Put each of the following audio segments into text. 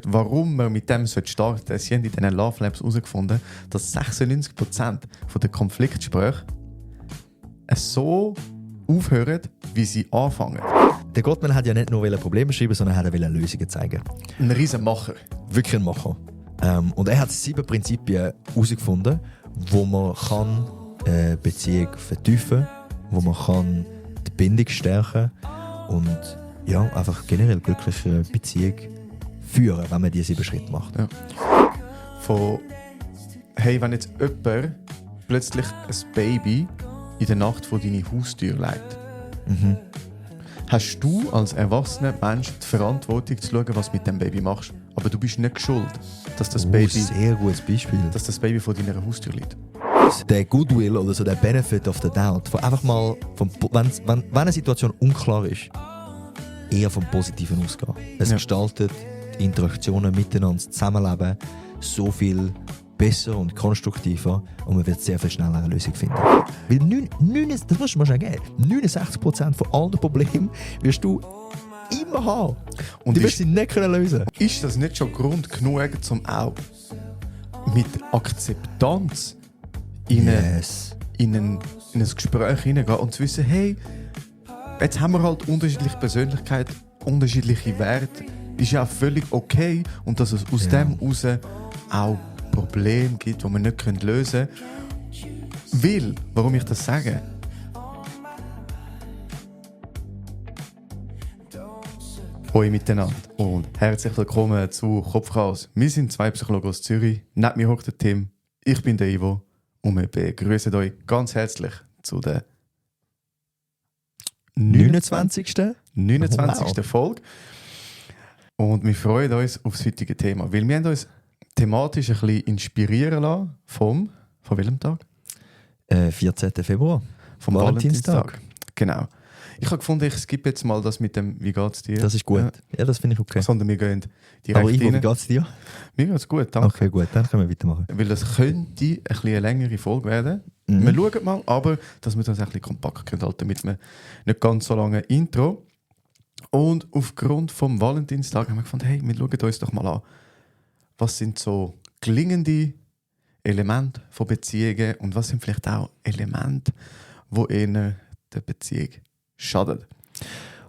Warum man mit dem starten sollte, sie haben in diesen Love Labs herausgefunden, dass 96% der Konfliktgespräche so aufhören, wie sie anfangen. Der Gottman hat ja nicht nur Probleme schreiben, sondern er wollte Lösungen zeigen. Ein riesen Macher. Wirklich ein Macher. Und er hat 7 Prinzipien herausgefunden, wo man kann Beziehung vertiefen kann, wo man kann die Bindung stärken und ja, einfach generell glückliche Beziehung führen, wenn man diese 7 Schritte macht. Ja. Von hey, wenn jetzt jemand plötzlich ein Baby in der Nacht vor deine Haustür legt, hast du als erwachsener Mensch die Verantwortung zu schauen, was du mit dem Baby machst. Aber du bist nicht schuld, dass das Baby, sehr gutes Beispiel. dass das Baby vor deiner Haustür liegt. Der Goodwill oder so der Benefit of the Doubt, von einfach mal, wenn eine Situation unklar ist, eher vom Positiven ausgehen. Es gestaltet die Interaktionen miteinander, das Zusammenleben so viel besser und konstruktiver und man wird sehr viel schneller eine Lösung finden. Weil das musst du mal schon geben. 69% von allen Problemen wirst du immer haben. Und die wirst du nicht lösen können. Ist das nicht schon Grund genug, um auch mit Akzeptanz in ein Gespräch hineingehen und zu wissen, hey, jetzt haben wir halt unterschiedliche Persönlichkeiten, unterschiedliche Werte, ist ja auch völlig okay und dass es aus dem heraus auch Probleme gibt, die wir nicht lösen können. Weil, warum ich das sage? Hoi miteinander und herzlich willkommen zu Kopfchaos. Wir sind 2 Psychologen aus Zürich. Neben mir hockt der Tim, ich bin der Ivo und wir begrüßen euch ganz herzlich zu der 29. Wow. Folge. Und wir freuen uns auf das heutige Thema, weil wir haben uns thematisch ein bisschen inspirieren lassen von welchem Tag? 14. Februar. Vom Valentinstag. Genau. Ich habe gefunden, ich skippe jetzt mal das mit dem «Wie geht's dir?» Das ist gut. Ja, das finde ich okay. Sondern wir gehen direkt Aber Ivo, rein. wie geht's dir? Mir geht's gut, danke. Okay, gut, dann können wir weitermachen. Weil das könnte ein bisschen eine längere Folge werden. Wir schauen mal, aber dass wir das ein bisschen kompakt können halten, damit wir nicht ganz so lange Intro. Und aufgrund vom Valentinstag haben wir gefunden, hey, wir schauen uns doch mal an, was sind so gelingende Elemente von Beziehungen und was sind vielleicht auch Elemente, die in der Beziehung schaden.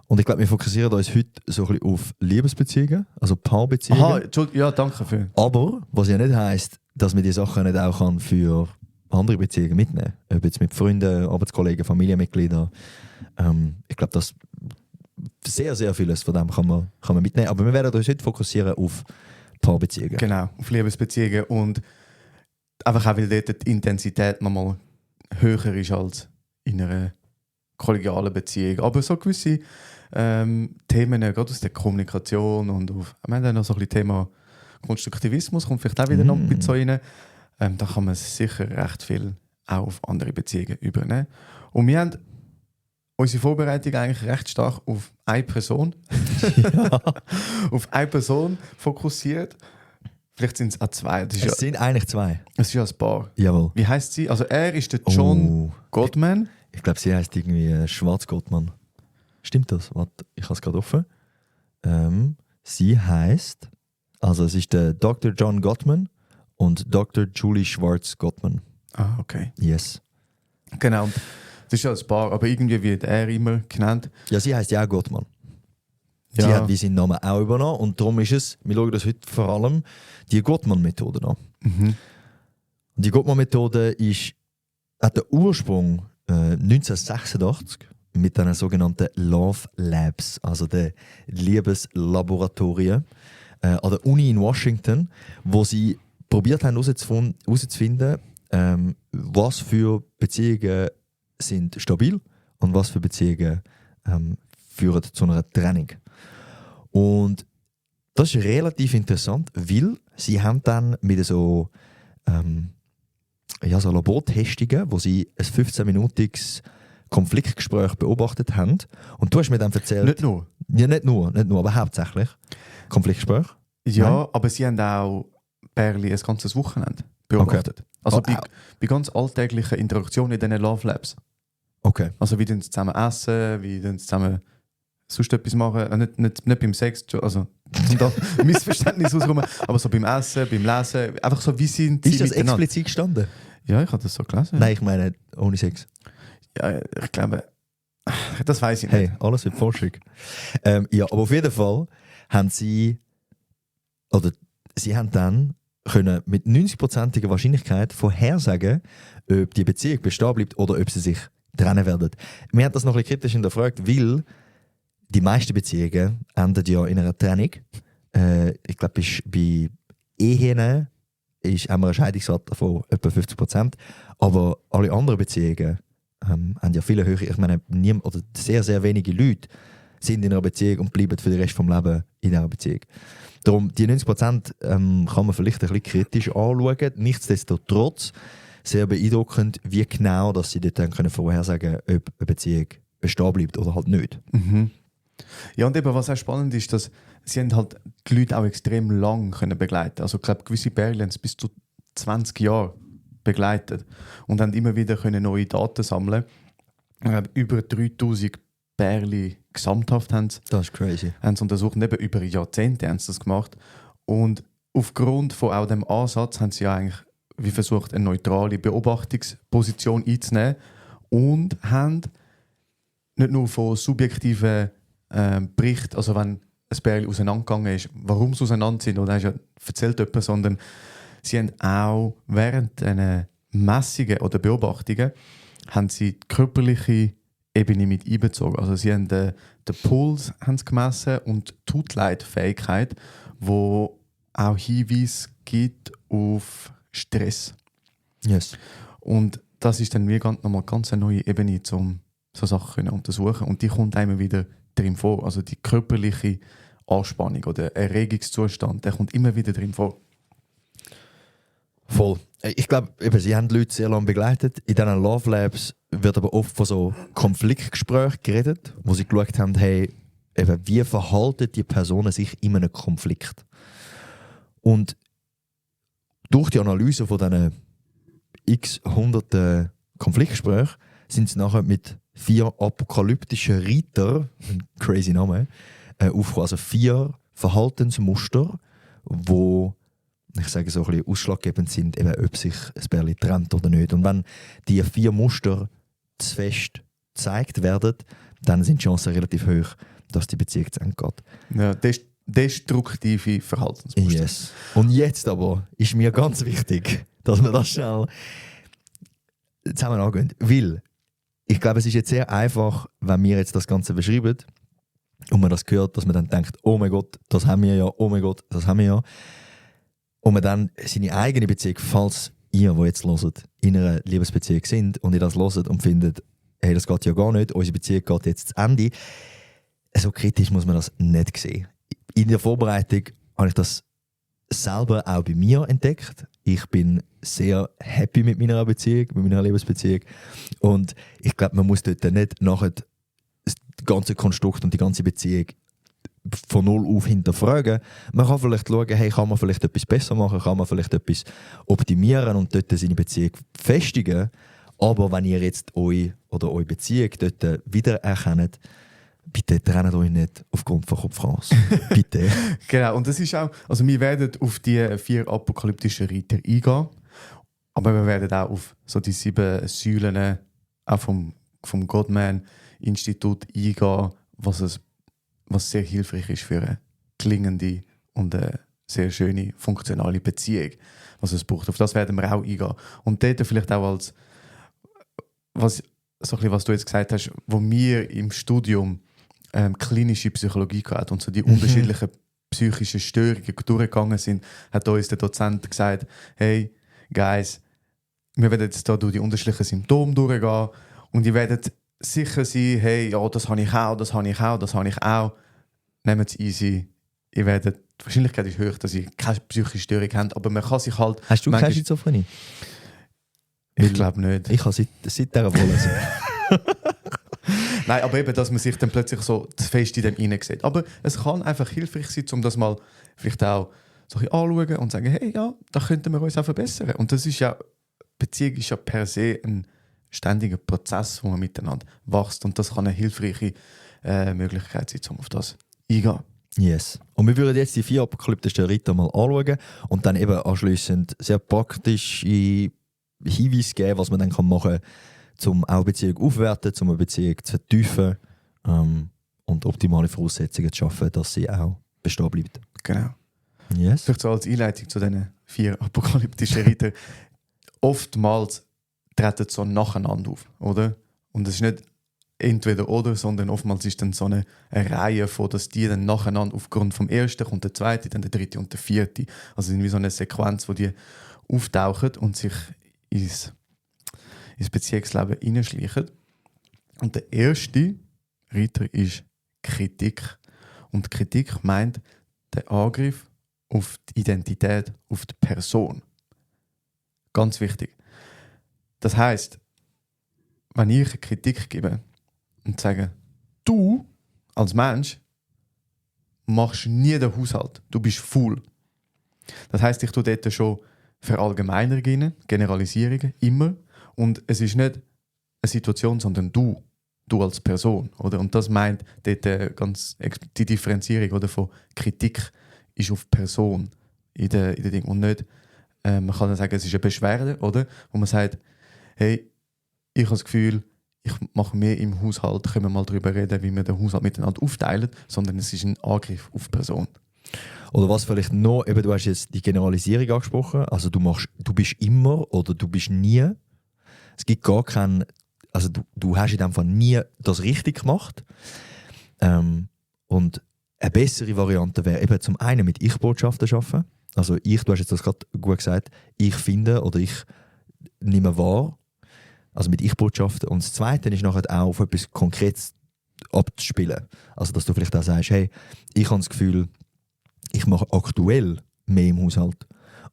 Und ich glaube, wir fokussieren uns heute so ein bisschen auf Liebesbeziehungen, also Paarbeziehungen. Aha, ja, danke dafür. Aber, was ja nicht heisst, dass man die Sachen nicht auch kann für andere Beziehungen mitnehmen kann. Ob jetzt mit Freunden, Arbeitskollegen, Familienmitgliedern. Ich glaube, dass sehr, sehr vieles von dem kann man mitnehmen. Aber wir werden uns heute fokussieren auf Paarbeziehungen. Genau, auf Liebesbeziehungen und einfach auch, weil dort die Intensität nochmal höher ist als in einer kollegialen Beziehung. Aber so gewisse Themen, gerade aus der Kommunikation und wir haben dann noch so ein bisschen Thema Konstruktivismus, kommt vielleicht auch wieder noch ein bisschen rein. Da kann man sicher recht viel auch auf andere Beziehungen übernehmen. Und wir haben unsere Vorbereitung eigentlich recht stark auf eine Person, auf eine Person fokussiert. Vielleicht sind es auch 2. Es sind eigentlich 2. Es ist ja ein Paar. Jawohl. Wie heisst sie? Also er ist der John Gottman. Ich glaube, sie heisst irgendwie Schwarz-Gottman. Stimmt das? Warte, ich habe es gerade offen. Sie heisst, also es ist der Dr. John Gottman und Dr. Julie Schwarz-Gottman. Ah, okay. Yes. Genau. Das ist ja ein Paar, aber irgendwie wird er immer genannt. Ja, sie heisst ja auch Gottman. Ja. Sie hat wie seinen Namen auch übernommen und darum ist es, wir schauen das heute vor allem, die Gottman-Methode an. Und die Gottman-Methode hat den Ursprung 1986 mit den sogenannten Love Labs, also den Liebeslaboratorien an der Uni in Washington, wo sie probiert haben herauszufinden, was für Beziehungen sind stabil und was für Beziehungen führen zu einer Trennung. Und das ist relativ interessant, weil sie haben dann mit so Labortestungen, wo sie ein 15-minütiges Konfliktgespräch beobachtet haben. Und du hast mir dann erzählt... Nicht nur? Ja, nicht nur, aber hauptsächlich Konfliktgespräch. Ja, Nein? Aber sie haben auch Pärchen ein ganzes Wochenende beobachtet. Okay. Also bei ganz alltäglichen Interaktionen in diesen Love Labs. Okay. Also wie sie zusammen essen, wie sie zusammen sonst etwas machen. Nicht beim Sex, also und da Missverständnisse auskommen. Aber so beim Essen, beim Lesen, einfach so, wie sind sie Ist das miteinander? explizit gestanden? Ja, ich habe das so gelesen. Nein, ich meine ohne Sex. Ja, ich glaube, das weiß ich nicht. Hey, alles wird Forschung. Ja, aber auf jeden Fall haben sie haben dann können mit 90%iger Wahrscheinlichkeit vorhersagen, ob die Beziehung bestehen bleibt oder ob sie sich trennen werden. Wir haben das noch ein bisschen kritisch hinterfragt, weil die meisten Beziehungen enden ja in einer Trennung. Ich glaube, bei Ehen haben wir eine Scheidungsrate von etwa 50%. Aber alle anderen Beziehungen haben ja viele höhere. Ich meine, sehr, sehr wenige Leute sind in einer Beziehung und bleiben für den Rest des Lebens in dieser Beziehung. Darum, die 90% kann man vielleicht ein bisschen kritisch anschauen. Nichtsdestotrotz sehr beeindruckend, wie genau dass sie dort dann vorhersagen können, ob eine Beziehung bestehen bleibt oder halt nicht. Mhm. Ja, und eben, was auch spannend ist, dass sie haben halt die Leute auch extrem lang können begleiten. Also ich glaube, gewisse Pärchen haben es bis zu 20 Jahre begleitet und haben immer wieder können neue Daten sammeln. Über 3000 Pärchen gesamthaft haben Das ist crazy. haben sie untersucht, und eben über Jahrzehnte haben sie das gemacht. Und aufgrund von auch dem Ansatz haben sie ja eigentlich wie versucht, eine neutrale Beobachtungsposition einzunehmen und haben nicht nur von subjektiven Berichten, also wenn ein Pärchen auseinandergegangen ist, warum sie auseinander sind, oder erzählt jemand, sondern sie haben auch während einer Messungen oder Beobachtungen haben sie die körperliche Ebene mit einbezogen. Also sie haben den Puls haben sie gemessen und die Hautleitfähigkeit, wo auch Hinweise gibt auf Stress. Yes. Und das ist dann wie nochmal ganz eine neue Ebene, um so Sachen zu untersuchen. Und die kommt einem wieder drin vor. Also die körperliche Anspannung oder Erregungszustand, der kommt immer wieder drin vor. Voll. Ich glaube, sie haben die Leute sehr lange begleitet. In diesen Love Labs wird aber oft von so Konfliktgesprächen geredet, wo sie geschaut haben, hey, wie verhalten die Personen sich in einem Konflikt. Und durch die Analyse von diesen x hunderten Konfliktgesprächen sind sie nachher mit 4 apokalyptischen Reiter, ein crazy Name, aufgekommen. Also 4 Verhaltensmuster, wo ich sage so ein bisschen ausschlaggebend sind, eben, ob sich ein Pärchen trennt oder nicht. Und wenn die 4 Muster zu fest gezeigt werden, dann sind die Chancen relativ hoch, dass die Beziehung zu Ende geht. Ja, destruktive Verhaltensmuster. Yes. Und jetzt aber ist mir ganz wichtig, dass wir das schnell zusammen angehen. Weil ich glaube, es ist jetzt sehr einfach, wenn wir jetzt das Ganze beschreiben und man das hört, dass man dann denkt, oh mein Gott, das haben wir ja, oh mein Gott, das haben wir ja. Und man dann seine eigene Beziehung, falls ihr, die jetzt hört, in einer Liebesbeziehung sind und ihr das hört und findet, hey, das geht ja gar nicht, unsere Beziehung geht jetzt zu Ende. So kritisch muss man das nicht sehen. In der Vorbereitung habe ich das selber auch bei mir entdeckt. Ich bin sehr happy mit meiner Beziehung, mit meiner Liebesbeziehung. Und ich glaube, man muss dort nicht nachher das ganze Konstrukt und die ganze Beziehung von null auf hinterfragen. Man kann vielleicht schauen, hey, kann man vielleicht etwas besser machen, kann man vielleicht etwas optimieren und dort seine Beziehung festigen. Aber wenn ihr jetzt euch oder eure Beziehung dort wiedererkennt, bitte trennt euch nicht aufgrund von Kopfkranz. Bitte. Genau, und das ist auch, also wir werden auf die 4 apokalyptischen Reiter eingehen, aber wir werden auch auf so die 7 Säulen auch vom Gottman-Institut eingehen, was sehr hilfreich ist für eine gelingende und eine sehr schöne, funktionale Beziehung, was es braucht. Auf das werden wir auch eingehen. Und dort vielleicht auch als, was du jetzt gesagt hast, wo wir im Studium klinische Psychologie hatten und so die unterschiedlichen psychischen Störungen durchgegangen sind, hat uns der Dozent gesagt, hey, Guys, wir werden jetzt hier durch die unterschiedlichen Symptome durchgehen und ihr werdet sicher sein, hey, ja, das habe ich auch, das habe ich auch, das habe ich auch. Nehmt es easy. Die Wahrscheinlichkeit ist hoch, dass ihr keine psychische Störung habt, aber man kann sich halt... Hast du keine Schizophrenie? Ich glaube nicht. Ich habe seit dieser Woche. Nein, aber eben, dass man sich dann plötzlich so zu fest in dem hineinsieht. Aber es kann einfach hilfreich sein, um das mal vielleicht auch so ein bisschen anschauen und sagen, hey, ja, da könnten wir uns auch verbessern. Und das ist ja, Beziehung ist ja per se ein ständiger Prozess, wo man miteinander wächst. Und das kann eine hilfreiche Möglichkeit sein, um auf das eingehen. Yes. Und wir würden jetzt die 4 apokalyptischen Ritter mal anschauen und dann eben anschliessend sehr praktische Hinweise geben, was man dann machen kann, um auch eine Beziehung aufzuwerten, um eine Beziehung zu vertiefen und optimale Voraussetzungen zu schaffen, dass sie auch bestehen bleibt. Genau. Yes. Vielleicht so als Einleitung zu diesen 4 apokalyptischen Rittern. Oftmals treten sie so nacheinander auf, oder? Und es ist nicht entweder oder, sondern oftmals ist dann so eine Reihe von, dass die dann nacheinander aufgrund vom ersten kommt der zweite, dann der dritte und der vierte. Also irgendwie so eine Sequenz, wo die auftauchen und sich ins Beziehungsleben hineinschleichen. Und der erste Ritter ist Kritik. Und Kritik meint der Angriff auf die Identität, auf die Person. Ganz wichtig. Das heisst, wenn ich eine Kritik gebe und sage, du als Mensch machst nie den Haushalt, du bist faul. Das heisst, ich tue dort schon Verallgemeinerungen, Generalisierungen, immer. Und es ist nicht eine Situation, sondern du als Person. Oder? Und das meint dort ganz die Differenzierung oder, von Kritik ist auf Person in der Ding. Und nicht, man kann dann sagen, es ist eine Beschwerde, oder? Wo man sagt, hey, ich habe das Gefühl, ich mache mehr im Haushalt, können wir mal darüber reden, wie wir den Haushalt miteinander aufteilen, sondern es ist ein Angriff auf die Person. Oder was vielleicht noch, eben, du hast jetzt die Generalisierung angesprochen, also du bist immer oder du bist nie. Es gibt gar keinen, also du hast in dem Fall nie das richtig gemacht. Und eine bessere Variante wäre eben zum einen mit Ich-Botschaften arbeiten. Also du hast jetzt das gerade gut gesagt, ich finde oder ich nehme wahr. Also mit Ich-Botschaften. Und das Zweite ist nachher auch auf etwas Konkretes abzuspielen. Also dass du vielleicht auch sagst, hey, ich habe das Gefühl, ich mache aktuell mehr im Haushalt.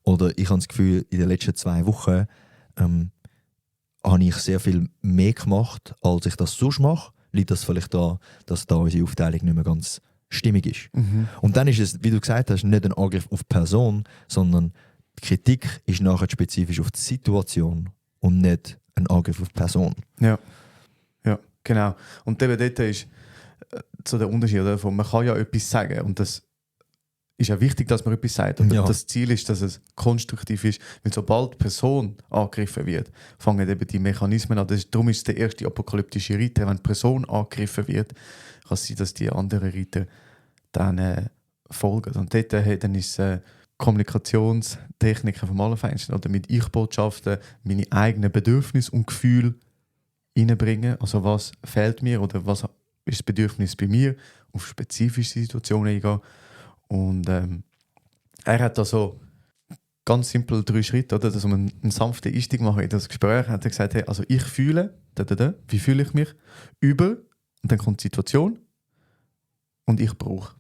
Oder ich habe das Gefühl, in den letzten 2 Wochen habe ich sehr viel mehr gemacht, als ich das sonst mache. Liegt das vielleicht daran, dass da unsere Aufteilung nicht mehr ganz stimmig ist. Mhm. Und dann ist es, wie du gesagt hast, nicht ein Angriff auf die Person, sondern die Kritik ist nachher spezifisch auf die Situation und nicht ein Angriff auf die Person. Ja, genau. Und eben dort ist so der Unterschied davon, man kann ja etwas sagen und das ist ja wichtig, dass man etwas sagt. Und das Ziel ist, dass es konstruktiv ist, weil sobald die Person angegriffen wird, fangen eben die Mechanismen an. Darum ist es der erste apokalyptische Ritter. Wenn die Person angegriffen wird, kann es sein, dass die anderen Ritter dann folgen. Und dort dann ist Kommunikationstechniken vom Allerfeinsten oder mit Ich-Botschaften meine eigenen Bedürfnisse und Gefühle reinbringen. Also was fehlt mir oder was ist das Bedürfnis bei mir, auf spezifische Situationen eingehen. Und er hat da so ganz simpel 3 Schritte, oder? Dass man einen sanften Einstieg machen in das Gespräch. Hat er gesagt, hey, also ich fühle, wie fühle ich mich, über, und dann kommt die Situation und ich brauche.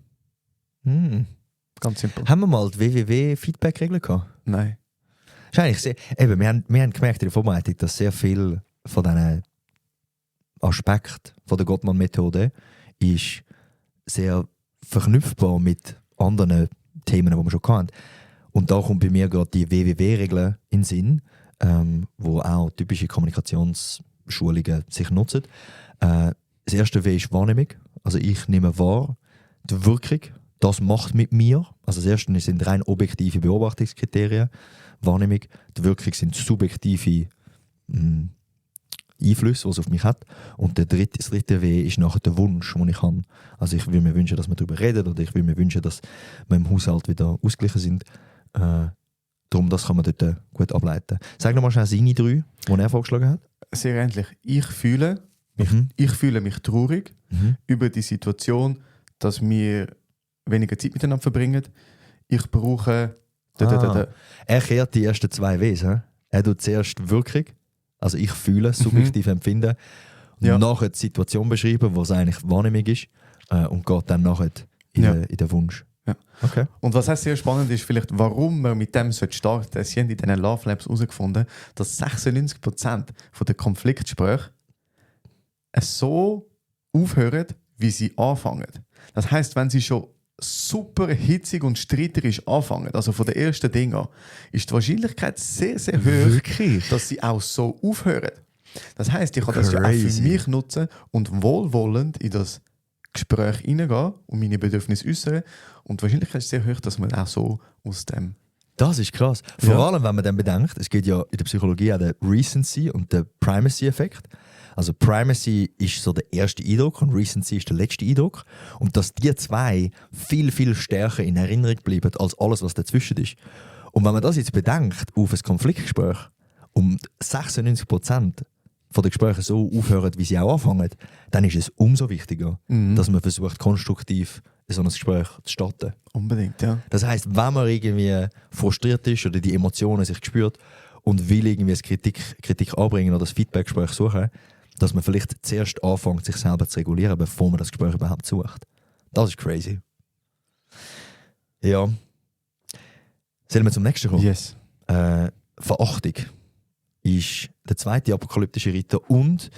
Ganz simpel. Haben wir mal die WWW-Feedback-Regel gehabt? Nein. Wir haben gemerkt in der Vorbereitung, dass sehr viel von diesen Aspekten von der Gottmann-Methode ist sehr verknüpfbar mit anderen Themen, die wir schon hatten. Und da kommt bei mir gerade die WWW-Regel in den Sinn, wo auch typische Kommunikationsschulungen sich nutzen. Das erste W ist Wahrnehmung. Also ich nehme wahr, die Wirkung, das macht mit mir. Also das erste sind rein objektive Beobachtungskriterien. Wahrnehmung, die Wirkung sind subjektive Einflüsse, die es auf mich hat. Und das dritte W ist nachher der Wunsch, den ich habe. Also ich würde mir wünschen, dass wir darüber reden, oder ich würde mir wünschen, dass wir im Haushalt wieder ausgeglichen sind. Darum, das kann man dort gut ableiten. Sag nochmal schnell seine 3, die er vorgeschlagen hat. Sehr ähnlich. Ich fühle mich traurig über die Situation, dass wir weniger Zeit miteinander verbringen. Ich brauche... Er kehrt die ersten 2 Ws. Er tut zuerst Wirkung, also ich fühle, subjektiv empfinden, und nachher die Situation beschreiben, was eigentlich Wahrnehmung ist, und geht dann nachher in den Wunsch. Ja. Okay. Und was auch sehr spannend ist, vielleicht, warum wir mit dem starten sollten. Sie haben in diesen Love Labs herausgefunden, dass 96% der Konfliktgespräche so aufhören, wie sie anfangen. Das heisst, wenn sie schon super hitzig und streiterisch anfangen, also von den ersten Dingen an, ist die Wahrscheinlichkeit sehr, sehr hoch, wirklich? dass sie auch so aufhören. Das heisst, ich kann das ja auch für mich nutzen und wohlwollend in das Gespräch reingehen und meine Bedürfnisse äußern. Und die Wahrscheinlichkeit ist sehr hoch, dass man auch so aus dem... Das ist krass. Vor allem, wenn man dann bedenkt, es gibt ja in der Psychologie auch den Recency- und den Primacy-Effekt. Also Primacy ist so der erste Eindruck und Recency ist der letzte Eindruck. Und dass die zwei viel, viel stärker in Erinnerung bleiben als alles, was dazwischen ist. Und wenn man das jetzt bedenkt auf ein Konfliktgespräch und 96% von den Gesprächen so aufhören, wie sie auch anfangen, dann ist es umso wichtiger, dass man versucht, konstruktiv so ein Gespräch zu starten. Unbedingt, ja. Das heisst, wenn man irgendwie frustriert ist oder die Emotionen sich spürt und will irgendwie eine Kritik anbringen oder das Feedback-Gespräch suchen, dass man vielleicht zuerst anfängt, sich selber zu regulieren, bevor man das Gespräch überhaupt sucht. Das ist crazy. Ja. Sollen wir zum nächsten kommen? Yes. Verachtung ist der zweite apokalyptische Ritter und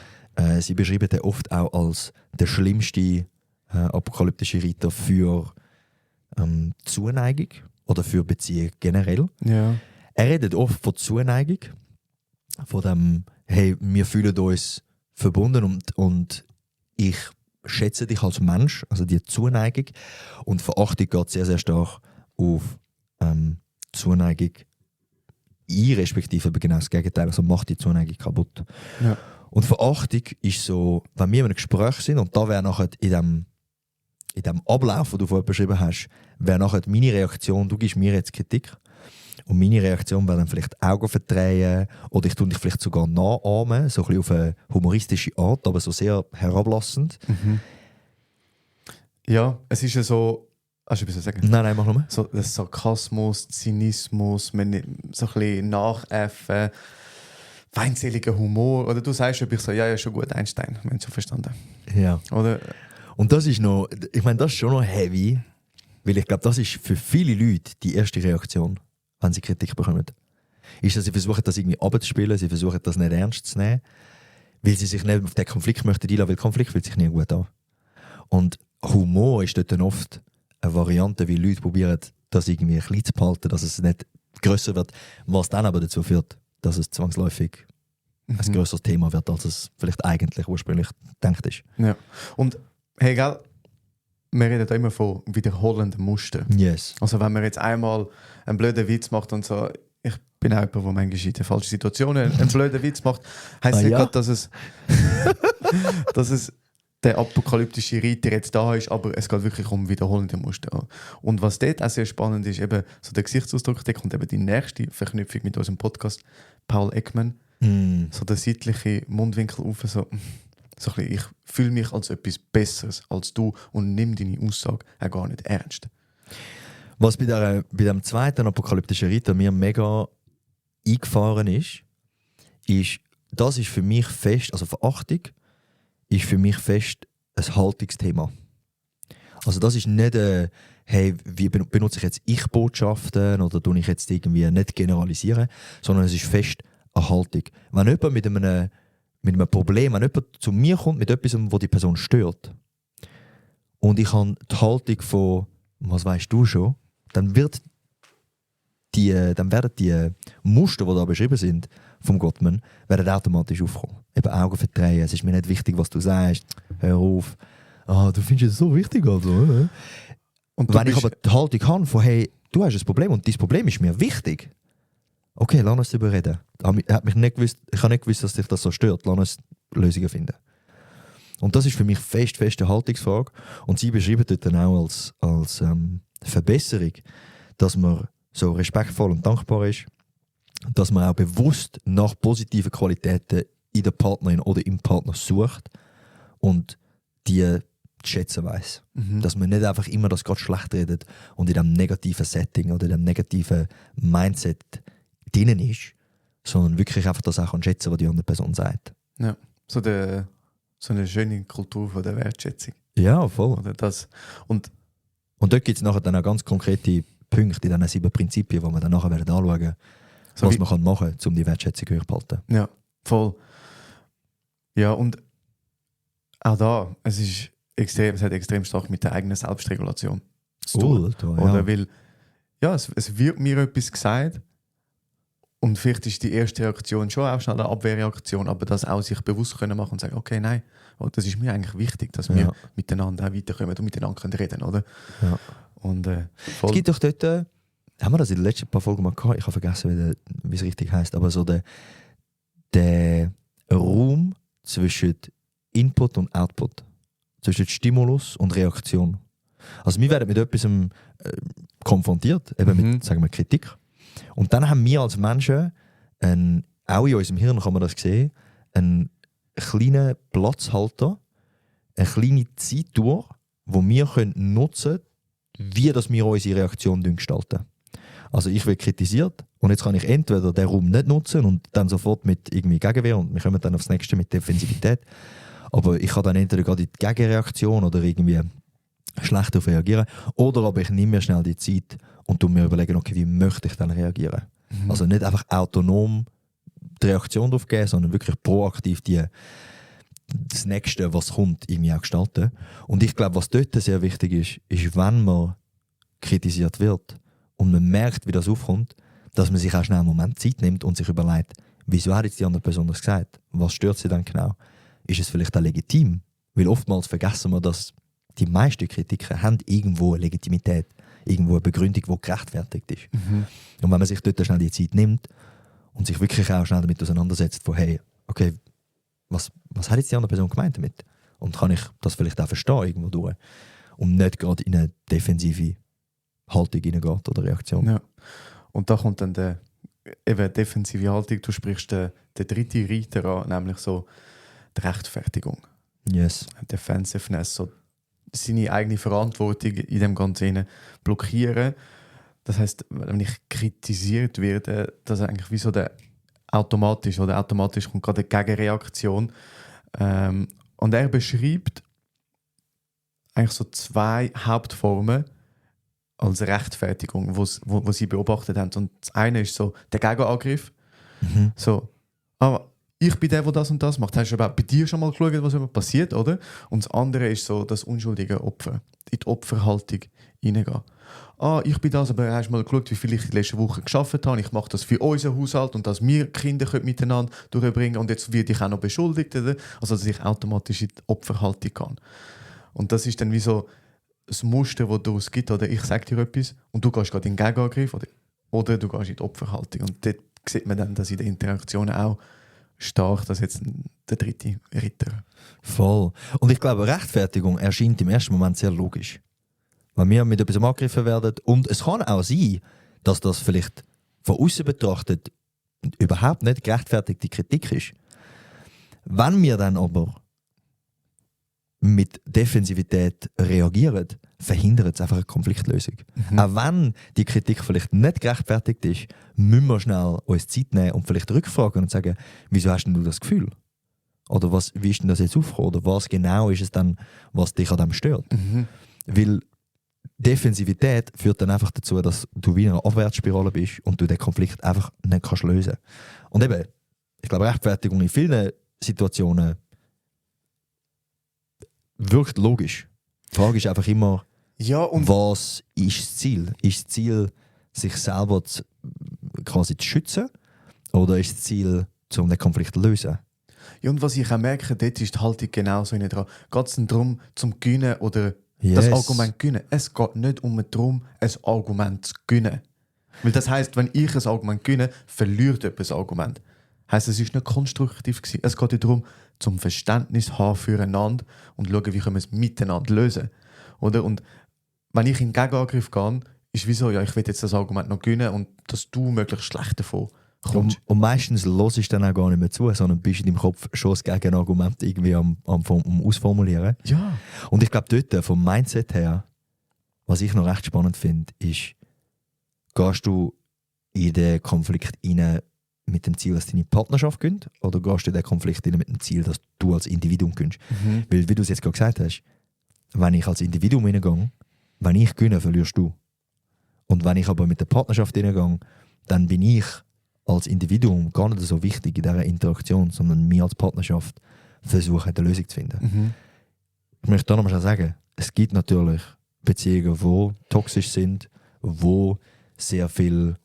sie beschreiben den oft auch als der schlimmste apokalyptische Ritter für Zuneigung oder für Beziehung generell. Ja. Er redet oft von Zuneigung, von dem, hey, wir fühlen uns verbunden und ich schätze dich als Mensch, also die Zuneigung. Und Verachtung geht sehr, sehr stark auf Zuneigung ein, respektive genau das Gegenteil, also macht die Zuneigung kaputt. Ja. Und Verachtung ist so, wenn wir in einem Gespräch sind und da wäre nachher in dem Ablauf, den du vorher beschrieben hast, wäre nachher meine Reaktion, du gibst mir jetzt Kritik und meine Reaktion wäre dann vielleicht Augen verdrehen oder ich tue dich vielleicht sogar nachahmen, so ein bisschen auf eine humoristische Art, aber so sehr herablassend. Ja, es ist ja so... Hast du etwas zu sagen? Nein, mach nochmal. So der Sarkasmus, Zynismus, so ein bisschen Nachäffen, feindseliger Humor. Oder du sagst etwas so, ja, schon gut, Einstein, wir haben es schon verstanden. Ja. Oder? Und das ist noch, ich meine, das ist schon noch heavy, weil ich glaube, das ist für viele Leute die erste Reaktion, wenn sie Kritik bekommen. Ist, dass sie versuchen, das irgendwie abzuspielen, sie versuchen, das nicht ernst zu nehmen, weil sie sich nicht auf den Konflikt möchten einlassen, weil Konflikt fühlt sich nie gut an. Und Humor ist dort dann oft eine Variante, wie Leute probieren, das irgendwie klein zu behalten, dass es nicht grösser wird, was dann aber dazu führt, dass es zwangsläufig ein grösseres Thema wird, als es vielleicht eigentlich ursprünglich gedacht ist. Ja. Und hey, gell, wir reden da immer von wiederholenden Mustern. Yes. Also wenn man jetzt einmal einen blöden Witz macht und so, ich bin auch jemand, der manchmal in den falschen Situationen einen blöden Witz macht, heisst nicht gerade, dass es der apokalyptische Reiter jetzt da ist, aber es geht wirklich um wiederholende Muster. Und was dort auch sehr spannend ist, eben so der Gesichtsausdruck, der kommt eben die nächste Verknüpfung mit unserem Podcast, Paul Ekman, so der seitliche Mundwinkel auf, so ein bisschen, ich fühle mich als etwas Besseres als du und nimm deine Aussage auch gar nicht ernst. Was bei dem zweiten apokalyptischen Ritter mir mega eingefahren ist, das ist für mich fest, also Verachtung, ist für mich fest ein Haltungsthema. Also das ist nicht hey, wie benutze ich jetzt Ich-Botschaften oder tue ich jetzt irgendwie nicht generalisieren, sondern es ist fest eine Haltung. Wenn jemand mit einem Problem, wenn jemand zu mir kommt mit etwas, was die Person stört und ich habe die Haltung von «Was weißt du schon?», dann werden die Muster, die da beschrieben sind, vom Gottman, werden automatisch aufkommen. Eben Augen verdrehen, es ist mir nicht wichtig, was du sagst, hör auf. Du findest es so wichtig, also. Und wenn ich aber die Haltung habe von, hey, du hast ein Problem und dein Problem ist mir wichtig, okay, lass uns darüber reden. Ich habe nicht gewusst, dass dich das so stört, lass uns Lösungen finden. Und das ist für mich feste Haltungsfrage. Und sie beschreiben dort dann auch als Verbesserung, dass man so respektvoll und dankbar ist, dass man auch bewusst nach positiven Qualitäten in der Partnerin oder im Partner sucht und die zu schätzen weiss. Dass man nicht einfach immer das gerade schlecht redet und in diesem negativen Setting oder in diesem negativen Mindset drin ist, sondern wirklich einfach das auch schätzen, was die andere Person sagt. Ja, so eine schöne Kultur von der Wertschätzung. Ja, voll. Oder das. Und dort gibt es nachher dann auch ganz konkrete Punkte in diesen 7 Prinzipien, die wir dann nachher anschauen werden, so was man machen kann, um die Wertschätzung hoch zu behalten. Ja, voll. Ja, und auch da, es hat extrem stark mit der eigenen Selbstregulation zu tun. Ja. Oder weil, ja, es wird mir etwas gesagt Und vielleicht ist die erste Reaktion schon auch schnell eine Abwehrreaktion, aber das auch sich bewusst können machen und sagen, okay, nein, das ist mir eigentlich wichtig, dass wir miteinander auch weiterkommen und miteinander können reden, oder? Ja. Und, es gibt doch dort, haben wir das in den letzten paar Folgen mal gehabt? Ich habe vergessen, wie es richtig heißt, aber so der Raum zwischen Input und Output, zwischen Stimulus und Reaktion. Also wir werden mit etwas konfrontiert, eben mit, sagen wir, Kritik. Und dann haben wir als Menschen, auch in unserem Hirn kann man das sehen, einen kleinen Platzhalter, eine kleine Zeitdauer, die wir nutzen können, wie das wir unsere Reaktion gestalten. Also ich werde kritisiert und jetzt kann ich entweder den Raum nicht nutzen und dann sofort mit irgendwie Gegenwehr und wir kommen dann aufs Nächste mit Defensivität. Aber ich kann dann entweder gerade in die Gegenreaktion oder irgendwie schlecht darauf reagieren. Oder aber ich nehme mir schnell die Zeit und mir überlegen, okay, wie möchte ich dann reagieren. Also nicht einfach autonom die Reaktion darauf geben, sondern wirklich proaktiv das Nächste, was kommt, irgendwie auch gestalten. Und ich glaube, was dort sehr wichtig ist, wenn man kritisiert wird und man merkt, wie das aufkommt, dass man sich auch schnell einen Moment Zeit nimmt und sich überlegt, wieso hat jetzt die andere Person das gesagt? Was stört sie dann genau? Ist es vielleicht auch legitim? Weil oftmals vergessen wir, dass die meisten Kritiken haben irgendwo eine Legitimität, irgendwo eine Begründung, die gerechtfertigt ist. Und wenn man sich dort schnell die Zeit nimmt und sich wirklich auch schnell damit auseinandersetzt, von hey, okay, was hat jetzt die andere Person gemeint damit? Und kann ich das vielleicht auch verstehen irgendwo durch? Und nicht gerade in eine defensive Haltung hineingeht oder Reaktion. Ja. Und da kommt dann die defensive Haltung, du sprichst den dritten Reiter an, nämlich so die Rechtfertigung. Yes. Defensiveness, so seine eigene Verantwortung in dem Ganzen blockieren. Das heisst, wenn ich kritisiert werde, dass eigentlich wie so automatisch kommt gerade eine Gegenreaktion. Und er beschreibt eigentlich so 2 Hauptformen als Rechtfertigung, wo sie beobachtet haben. Und das eine ist so der Gegenangriff. So, aber ich bin der das und das macht. Hast du bei dir schon mal geschaut, was immer passiert, oder? Und das andere ist so das unschuldige Opfer. In die Opferhaltung hineingehen. Ich bin das, aber hast du mal geschaut, wie viel ich die letzte Woche gearbeitet habe? Ich mache das für unseren Haushalt und dass wir Kinder miteinander durchbringen und jetzt werde ich auch noch beschuldigt. Oder? Also dass ich automatisch in die Opferhaltung kann. Und das ist dann wie so das Muster, das daraus gibt. Oder ich sage dir etwas und du gehst gerade in den Gegenangriff oder du gehst in die Opferhaltung. Und dort sieht man dann, dass in den Interaktionen auch stark, dass jetzt der dritte Ritter. Voll. Und ich glaube, Rechtfertigung erscheint im ersten Moment sehr logisch. Wenn wir mit etwas angegriffen werden. Und es kann auch sein, dass das vielleicht von außen betrachtet überhaupt nicht gerechtfertigte Kritik ist. Wenn wir dann aber mit Defensivität reagieren, verhindert es einfach eine Konfliktlösung. Auch wenn die Kritik vielleicht nicht gerechtfertigt ist, müssen wir schnell uns Zeit nehmen und vielleicht rückfragen und sagen, wieso hast denn du das Gefühl? Oder wie ist denn das jetzt aufgekommen? Oder was genau ist es dann, was dich an dem stört? Weil Defensivität führt dann einfach dazu, dass du wie in einer Abwärtsspirale bist und du den Konflikt einfach nicht kannst lösen. Und eben, ich glaube, Rechtfertigung in vielen Situationen wirkt logisch. Die Frage ist einfach immer, was ist das Ziel? Ist das Ziel, sich selber quasi zu schützen? Oder ist das Ziel, um den Konflikt zu lösen? Ja, und was ich auch merke, dort ist die Haltung genauso dran. Geht es darum, zum Gewinnen oder Yes. das Argument gewinnen? Es geht nicht darum, ein Argument zu gewinnen. Weil das heisst, wenn ich ein Argument gewinne, verliert jemand das Argument. Heisst, es ist nicht konstruktiv gewesen. Es geht darum, zum Verständnis haben füreinander und schauen, wie können wir es miteinander lösen. Oder? Und wenn ich in den Gegenangriff gehe, ist wieso, ja, ich will jetzt das Argument noch gewinnen und dass du möglichst schlecht davon kommst. Und meistens hörst du dann auch gar nicht mehr zu, sondern bist in deinem Kopf schon das Gegenargument irgendwie am Ausformulieren. Ja. Und ich glaube, dort, vom Mindset her, was ich noch recht spannend finde, ist, gehst du in den Konflikt rein mit dem Ziel, dass deine Partnerschaft gönnt, oder gehst du in den Konflikt rein mit dem Ziel, dass du als Individuum gönnst? Weil, wie du es jetzt gerade gesagt hast, wenn ich als Individuum reingehe, wenn ich gewinne, verlierst du. Und wenn ich aber mit der Partnerschaft reingehe, dann bin ich als Individuum gar nicht so wichtig in dieser Interaktion, sondern wir als Partnerschaft versuchen, eine Lösung zu finden. Ich möchte da nochmal sagen, es gibt natürlich Beziehungen, die toxisch sind, wo sehr viel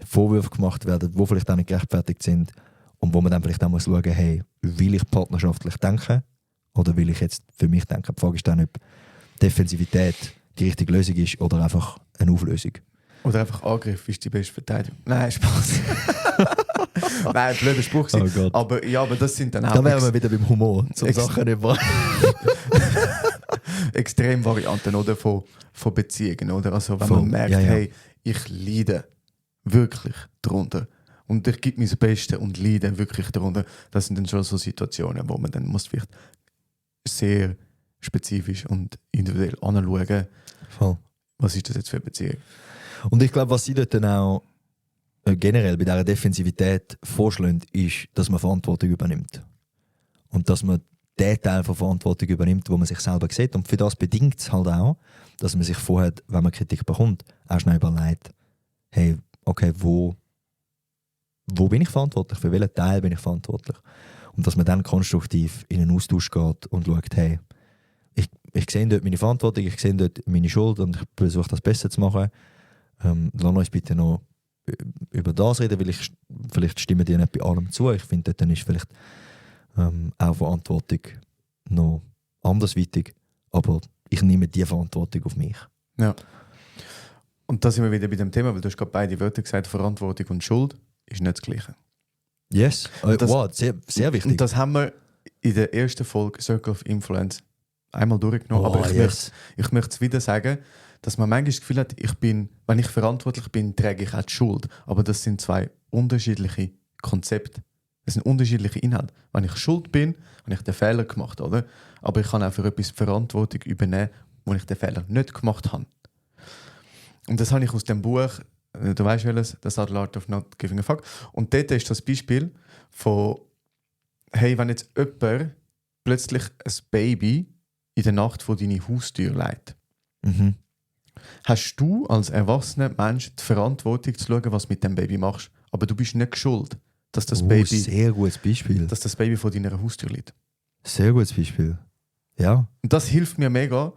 Vorwürfe gemacht werden, die vielleicht auch nicht gerechtfertigt sind und wo man dann vielleicht auch muss schauen, hey, will ich partnerschaftlich denken oder will ich jetzt für mich denken? Die Frage ist dann, ob Defensivität die richtige Lösung ist oder einfach eine Auflösung. Oder einfach Angriff ist die beste Verteidigung. Nein, Spaß. Nein, blöder Spruch. Oh Gott. Aber das sind dann auch Da wären wir wieder beim Humor, zum Ex- Sachen über. Extremvarianten oder, von Beziehungen. Oder? Also wenn Voll. man merkt, Ja, ja. hey, ich leide wirklich darunter. Und ich gebe mir das Beste und leide wirklich darunter. Das sind dann schon so Situationen, wo man dann muss vielleicht sehr spezifisch und individuell anschauen, Voll. was ist das jetzt für eine Beziehung. Und ich glaube, was sie dort dann auch generell bei dieser Defensivität vorschlägt, ist, dass man Verantwortung übernimmt. Und dass man den Teil von Verantwortung übernimmt, wo man sich selber sieht. Und für das bedingt es halt auch, dass man sich vorher, wenn man Kritik bekommt, auch schnell überlegt, hey, okay, wo bin ich verantwortlich? Für welchen Teil bin ich verantwortlich? Und dass man dann konstruktiv in einen Austausch geht und schaut, hey, ich sehe dort meine Verantwortung, ich sehe dort meine Schuld und ich versuche das besser zu machen. Lass uns bitte noch über das reden, weil vielleicht stimmen die nicht bei allem zu. Ich finde, dann ist vielleicht auch Verantwortung noch andersweitig, aber ich nehme die Verantwortung auf mich. Ja. Und da sind wir wieder bei dem Thema, weil du hast gerade beide Wörter gesagt, Verantwortung und Schuld ist nicht das Gleiche. Yes, Das- wow, sehr, sehr wichtig. Und das haben wir in der ersten Folge Circle of Influence einmal durchgenommen. Oh, Aber yes. ich möchte es wieder sagen, dass man manchmal das Gefühl hat, wenn ich verantwortlich bin, trage ich auch die Schuld. Aber das sind zwei unterschiedliche Konzepte. Das sind unterschiedliche Inhalte. Wenn ich schuld bin, habe ich den Fehler gemacht, oder? Aber ich kann auch für etwas Verantwortung übernehmen, wo ich den Fehler nicht gemacht habe. Und das habe ich aus dem Buch, du weißt welches, The Subtle Art of Not Giving a Fuck. Und dort ist das Beispiel von, hey, wenn jetzt jemand plötzlich ein Baby in der Nacht vor deine Haustür legt, Mhm. hast du als erwachsener Mensch die Verantwortung zu schauen, was du mit dem Baby machst. Aber du bist nicht schuld, dass das Baby Sehr gutes Beispiel. vor deiner Haustür liegt. Sehr gutes Beispiel. Ja. Und das hilft mir mega,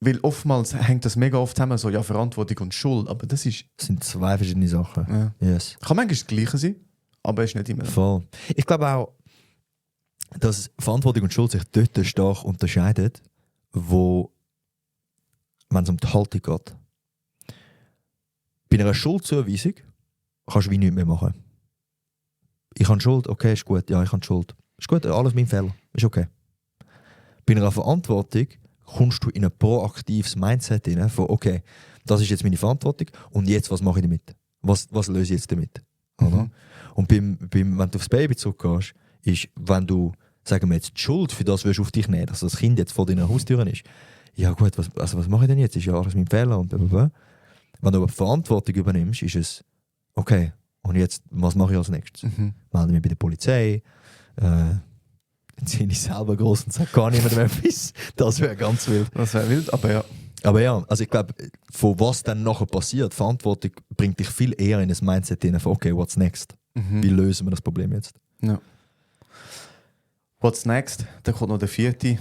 weil oftmals hängt das mega oft zusammen, so ja, Verantwortung und Schuld. Aber das ist, Das sind zwei verschiedene Sachen. ja. Yes. Kann manchmal das Gleiche sein, aber ist nicht immer. Voll. Ich glaube auch, dass Verantwortung und Schuld sich dort stark unterscheiden, wenn es um die Haltung geht. Bei einer Schuldzuweisung kannst du wie nichts mehr machen. Ich habe Schuld, okay, ist gut, ja, ich habe Schuld. Ist gut, alles mein Fehler, ist okay. Bei einer Verantwortung kommst du in ein proaktives Mindset rein, von okay, das ist jetzt meine Verantwortung und jetzt, was mache ich damit? Was löse ich jetzt damit? Oder? Mhm. Und wenn du aufs Baby zurückgehst, ist, wenn du, sagen wir jetzt, die Schuld für das wirst du auf dich nehmen, dass das Kind jetzt vor deiner Haustür ist, ja gut, was mache ich denn jetzt? Ist ja alles mein Fehler und blablabla. Wenn du aber die Verantwortung übernimmst, ist es, okay, und jetzt, was mache ich als nächstes? Mhm. Melde mich bei der Polizei, dann ziehe ich selber groß und sage gar niemandem etwas. Das wäre ganz wild. Das wäre wild, aber ja. Aber ja, also ich glaube, von was dann nachher passiert, Verantwortung bringt dich viel eher in das Mindset hinein von, okay, what's next? Mhm. Wie lösen wir das Problem jetzt? Ja. What's next? Da kommt noch der vierte.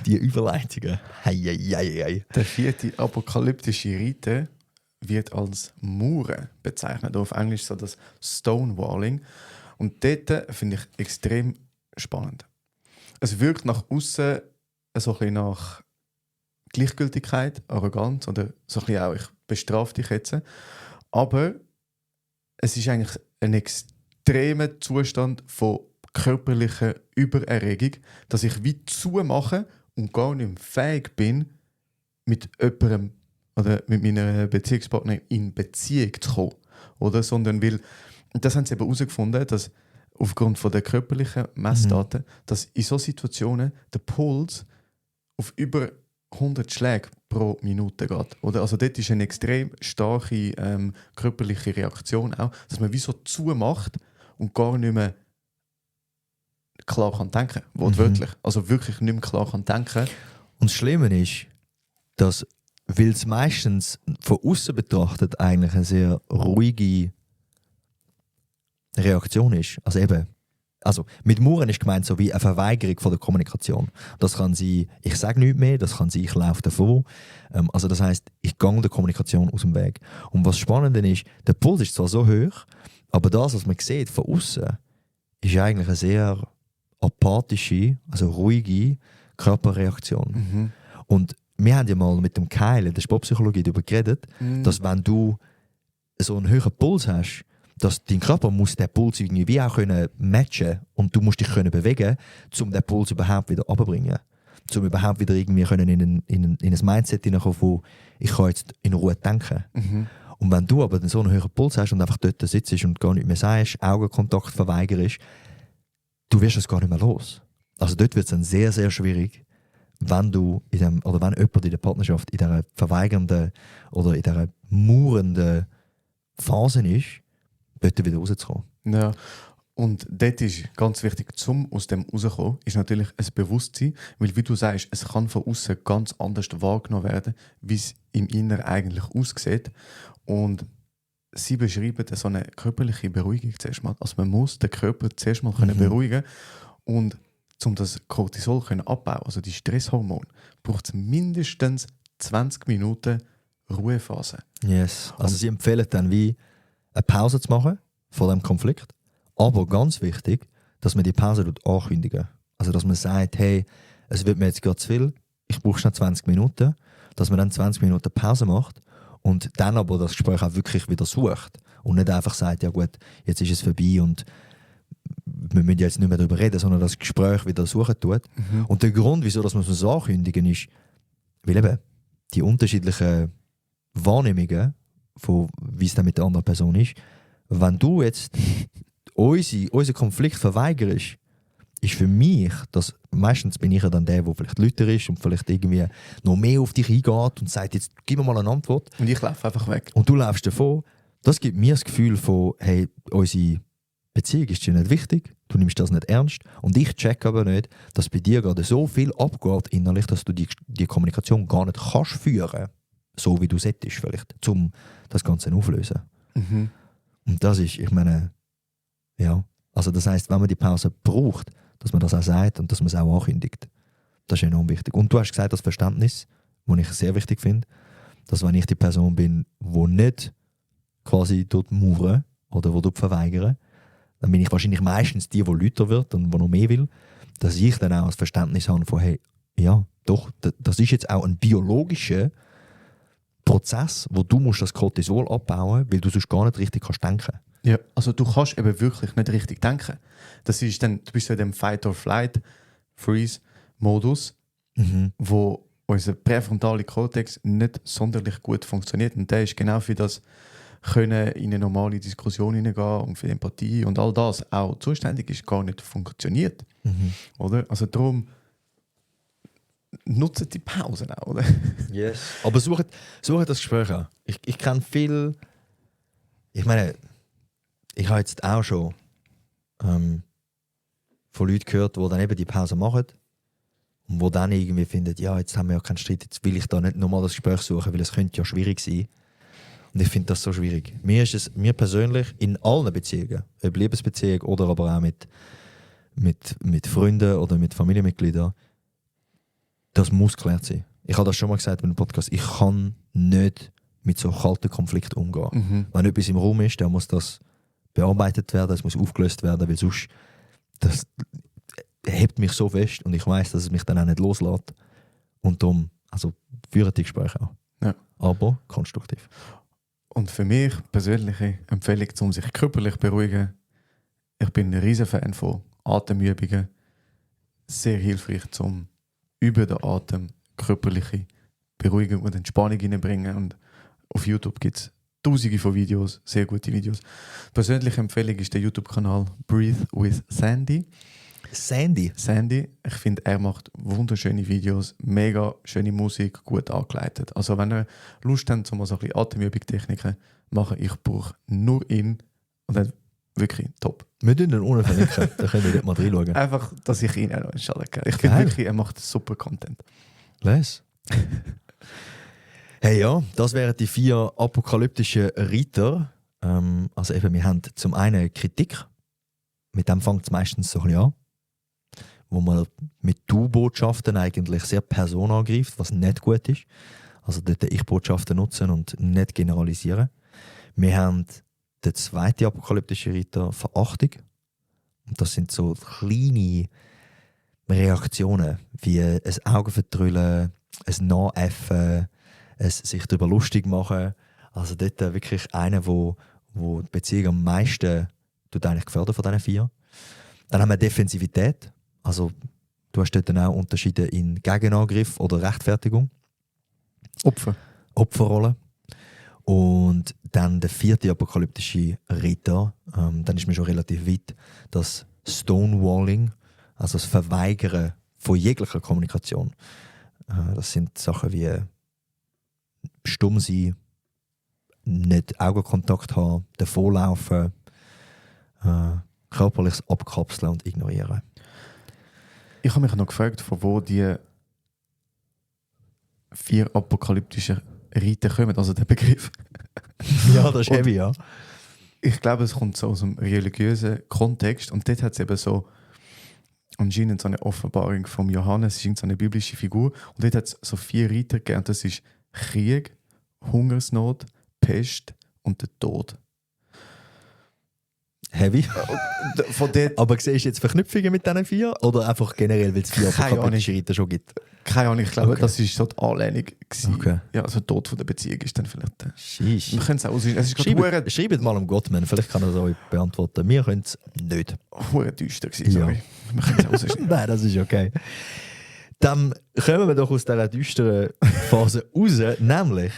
Die Überleitungen. Hei. Der vierte apokalyptische Reiter wird als Mauern bezeichnet. Auf Englisch so das Stonewalling. Und dort finde ich extrem spannend. Es wirkt nach außen so ein bisschen nach Gleichgültigkeit, Arroganz oder so ein bisschen auch, ich bestrafe dich jetzt. Aber es ist eigentlich ein extremer Zustand von körperlicher Übererregung, dass ich wie zumache und gar nicht mehr fähig bin, mit jemandem oder mit meiner Beziehungspartnerin in Beziehung zu kommen. Oder? Sondern weil, und das haben sie eben herausgefunden, dass aufgrund von der körperlichen Messdaten, dass in solchen Situationen der Puls auf über 100 Schläge pro Minute geht. Oder? Also dort ist eine extrem starke körperliche Reaktion auch, dass man wie so zumacht und gar nicht mehr klar kann denken, wortwörtlich. Also wirklich nicht mehr klar kann denken. Und das Schlimme ist, dass, weil es meistens von außen betrachtet eigentlich eine sehr ruhige Reaktion ist. Also eben, also mit Mauern ist gemeint so wie eine Verweigerung von der Kommunikation. Das kann sein, ich sage nichts mehr, das kann sein, ich laufe davon. Also das heisst, ich gehe der Kommunikation aus dem Weg. Und was spannend ist, der Puls ist zwar so hoch, aber das, was man sieht von außen, ist eigentlich eine sehr apathische, also ruhige Körperreaktion. Und wir haben ja mal mit dem Kyle in der Sportpsychologie darüber geredet, dass wenn du so einen höheren Puls hast, dass dein Körper muss den Puls irgendwie auch können matchen und du musst dich können bewegen, um den Puls überhaupt wieder abzubringen. Um überhaupt wieder irgendwie können in ein Mindset hineinkommen, wo ich kann jetzt in Ruhe denken. Und wenn du aber so einen höheren Puls hast und einfach dort sitzt und gar nicht mehr sagst, Augenkontakt verweigerst, du wirst es gar nicht mehr los. Also dort wird es dann sehr, sehr schwierig, wenn du wenn jemand in der Partnerschaft in dieser verweigernden oder in dieser murrenden Phase ist, dort wieder rauszukommen. Ja, und dort ist ganz wichtig, aus dem rauszukommen, ist natürlich ein Bewusstsein, weil wie du sagst, es kann von außen ganz anders wahrgenommen werden, wie es im Inneren eigentlich aussieht. Und sie beschreiben so eine körperliche Beruhigung zuerst mal. Also man muss den Körper zuerst mal beruhigen und um das Cortisol abbauen, also die Stresshormone, braucht es mindestens 20 Minuten Ruhephase. Yes. Also sie empfehlen dann wie eine Pause zu machen vor dem Konflikt. Aber ganz wichtig, dass man die Pause ankündigen. Also dass man sagt, hey, es wird mir jetzt gerade zu viel, ich brauche schnell 20 Minuten. Dass man dann 20 Minuten Pause macht und dann aber das Gespräch auch wirklich wieder sucht. Und nicht einfach sagt, ja gut, jetzt ist es vorbei und wir müssen jetzt nicht mehr darüber reden, sondern das Gespräch wieder suchen tut. Und der Grund, wieso dass man es ankündigen, ist, weil eben die unterschiedlichen Wahrnehmungen, von wie es dann mit der anderen Person ist, wenn du jetzt unseren Konflikt verweigerst, ist für mich, dass meistens bin ich ja dann der vielleicht lauter ist und vielleicht irgendwie noch mehr auf dich eingeht und sagt, jetzt gib mir mal eine Antwort. Und ich laufe einfach weg. Und du läufst davon. Das gibt mir das Gefühl von, hey, unsere Beziehung ist dir nicht wichtig, du nimmst das nicht ernst und ich check aber nicht, dass bei dir gerade so viel abgeht innerlich, dass du die Kommunikation gar nicht kannst führen, so wie du solltest vielleicht, um das Ganze aufzulösen. Und das ist, ich meine, ja, also das heisst, wenn man die Pause braucht, dass man das auch sagt und dass man es auch ankündigt. Das ist enorm wichtig. Und du hast gesagt, das Verständnis, das ich sehr wichtig finde, dass wenn ich die Person bin, die nicht quasi dort mauern oder die dort verweigern, dann bin ich wahrscheinlich meistens die lauter wird und die noch mehr will, dass ich dann auch das Verständnis habe von, hey, ja, doch, das ist jetzt auch ein biologischer Prozess, wo du musst das Cortisol abbauen, weil du sonst gar nicht richtig kannst denken. Ja, also du kannst eben wirklich nicht richtig denken. Das ist dann, du bist ja in dem Fight-or-Flight-Freeze-Modus, wo unser präfrontale Kortex nicht sonderlich gut funktioniert. Und der ist genau für das können in eine normale Diskussion hineingehen und für Empathie und all das auch zuständig ist, gar nicht funktioniert. Oder? Also darum nutzt die Pausen auch, oder? Yes. Aber sucht das Gespräch an. Ich kenne viel, ich meine, ich habe jetzt auch schon von Leuten gehört, die dann eben die Pause machen und die dann irgendwie finden, ja, jetzt haben wir ja keinen Streit, jetzt will ich da nicht nochmal das Gespräch suchen, weil es könnte ja schwierig sein. Und ich finde das so schwierig. Mir persönlich in allen Beziehungen, ob Liebesbeziehung oder aber auch mit Freunden oder mit Familienmitgliedern, das muss geklärt sein. Ich habe das schon mal gesagt in einem Podcast, ich kann nicht mit so kalten Konflikten umgehen. Wenn etwas im Raum ist, dann muss das bearbeitet werden, es muss aufgelöst werden, weil sonst das hebt mich so fest und ich weiß, dass es mich dann auch nicht loslässt. Und darum, also führen die Gespräche auch. Ja. Aber konstruktiv. Und für mich persönliche Empfehlung, um sich körperlich zu beruhigen, ich bin ein riesen Fan von Atemübungen. Sehr hilfreich zum über den Atem körperliche Beruhigung und Entspannung hineinbringen. Und auf YouTube gibt es tausende von Videos, sehr gute Videos. Persönliche Empfehlung ist der YouTube-Kanal Breathe with Sandy. Sandy? Sandy, ich finde, er macht wunderschöne Videos, mega schöne Musik, gut angeleitet. Also wenn ihr Lust habt, um so ein bisschen Atemübungstechniken machen, ich brauche nur ihn und dann wirklich top. Wir tun ihn ohne verlinken, da könnt ihr dort mal reinschauen. Einfach, dass ich ihn auch noch installieren kann. Ich finde wirklich, er macht super Content. Les. Hey ja, das wären die 4 apokalyptischen Reiter. Also eben, wir haben zum einen Kritik mit dem fängt es meistens so ein bisschen an, wo man mit Du-Botschaften eigentlich sehr Person angreift, was nicht gut ist. Also dort Ich-Botschaften nutzen und nicht generalisieren. Wir haben den zweiten apokalyptischen Reiter, Verachtung. Und das sind so kleine Reaktionen, wie ein Augenverdrüllen, ein Nachäffen, ein sich darüber lustig machen. Also dort wirklich einer, wo die Beziehung am meisten eigentlich gefördert von diesen 4. Dann haben wir Defensivität. Also du hast dort dann auch Unterschiede in Gegenangriff oder Rechtfertigung. Opferrolle. Und dann der 4. apokalyptische Ritter, dann ist mir schon relativ weit, das Stonewalling, also das Verweigern von jeglicher Kommunikation. Das sind Sachen wie stumm sein, nicht Augenkontakt haben, davonlaufen, körperliches Abkapseln und ignorieren. Ich habe mich noch gefragt, von wo die 4 apokalyptischen Riten kommen, also der Begriff. Ja, das ist heavy, ja. Ich glaube, es kommt so aus einem religiösen Kontext und dort hat es eben so anscheinend so eine Offenbarung vom Johannes, es ist so eine biblische Figur und dort hat es so 4 Reiter gegeben und das ist Krieg, Hungersnot, Pest und der Tod. Heavy. Von dort, Aber siehst du jetzt Verknüpfungen mit diesen 4 oder einfach generell, weil es 4 apokalyptische Reiter schon gibt? keine Ahnung, ich glaube, Okay. das ist so die Anlehnung gewesen. Okay. Ja, also der Tod von der Beziehung ist dann vielleicht... Sheesh. Wir können es auch aussehen. Es ist gerade Schreibt mal um Gottman, vielleicht kann er es euch beantworten. Wir können es nicht. verdammt düster gewesen, sorry. Wir können es auch aussehen. Nein, das ist okay. Dann kommen wir doch aus dieser düsteren Phase raus, nämlich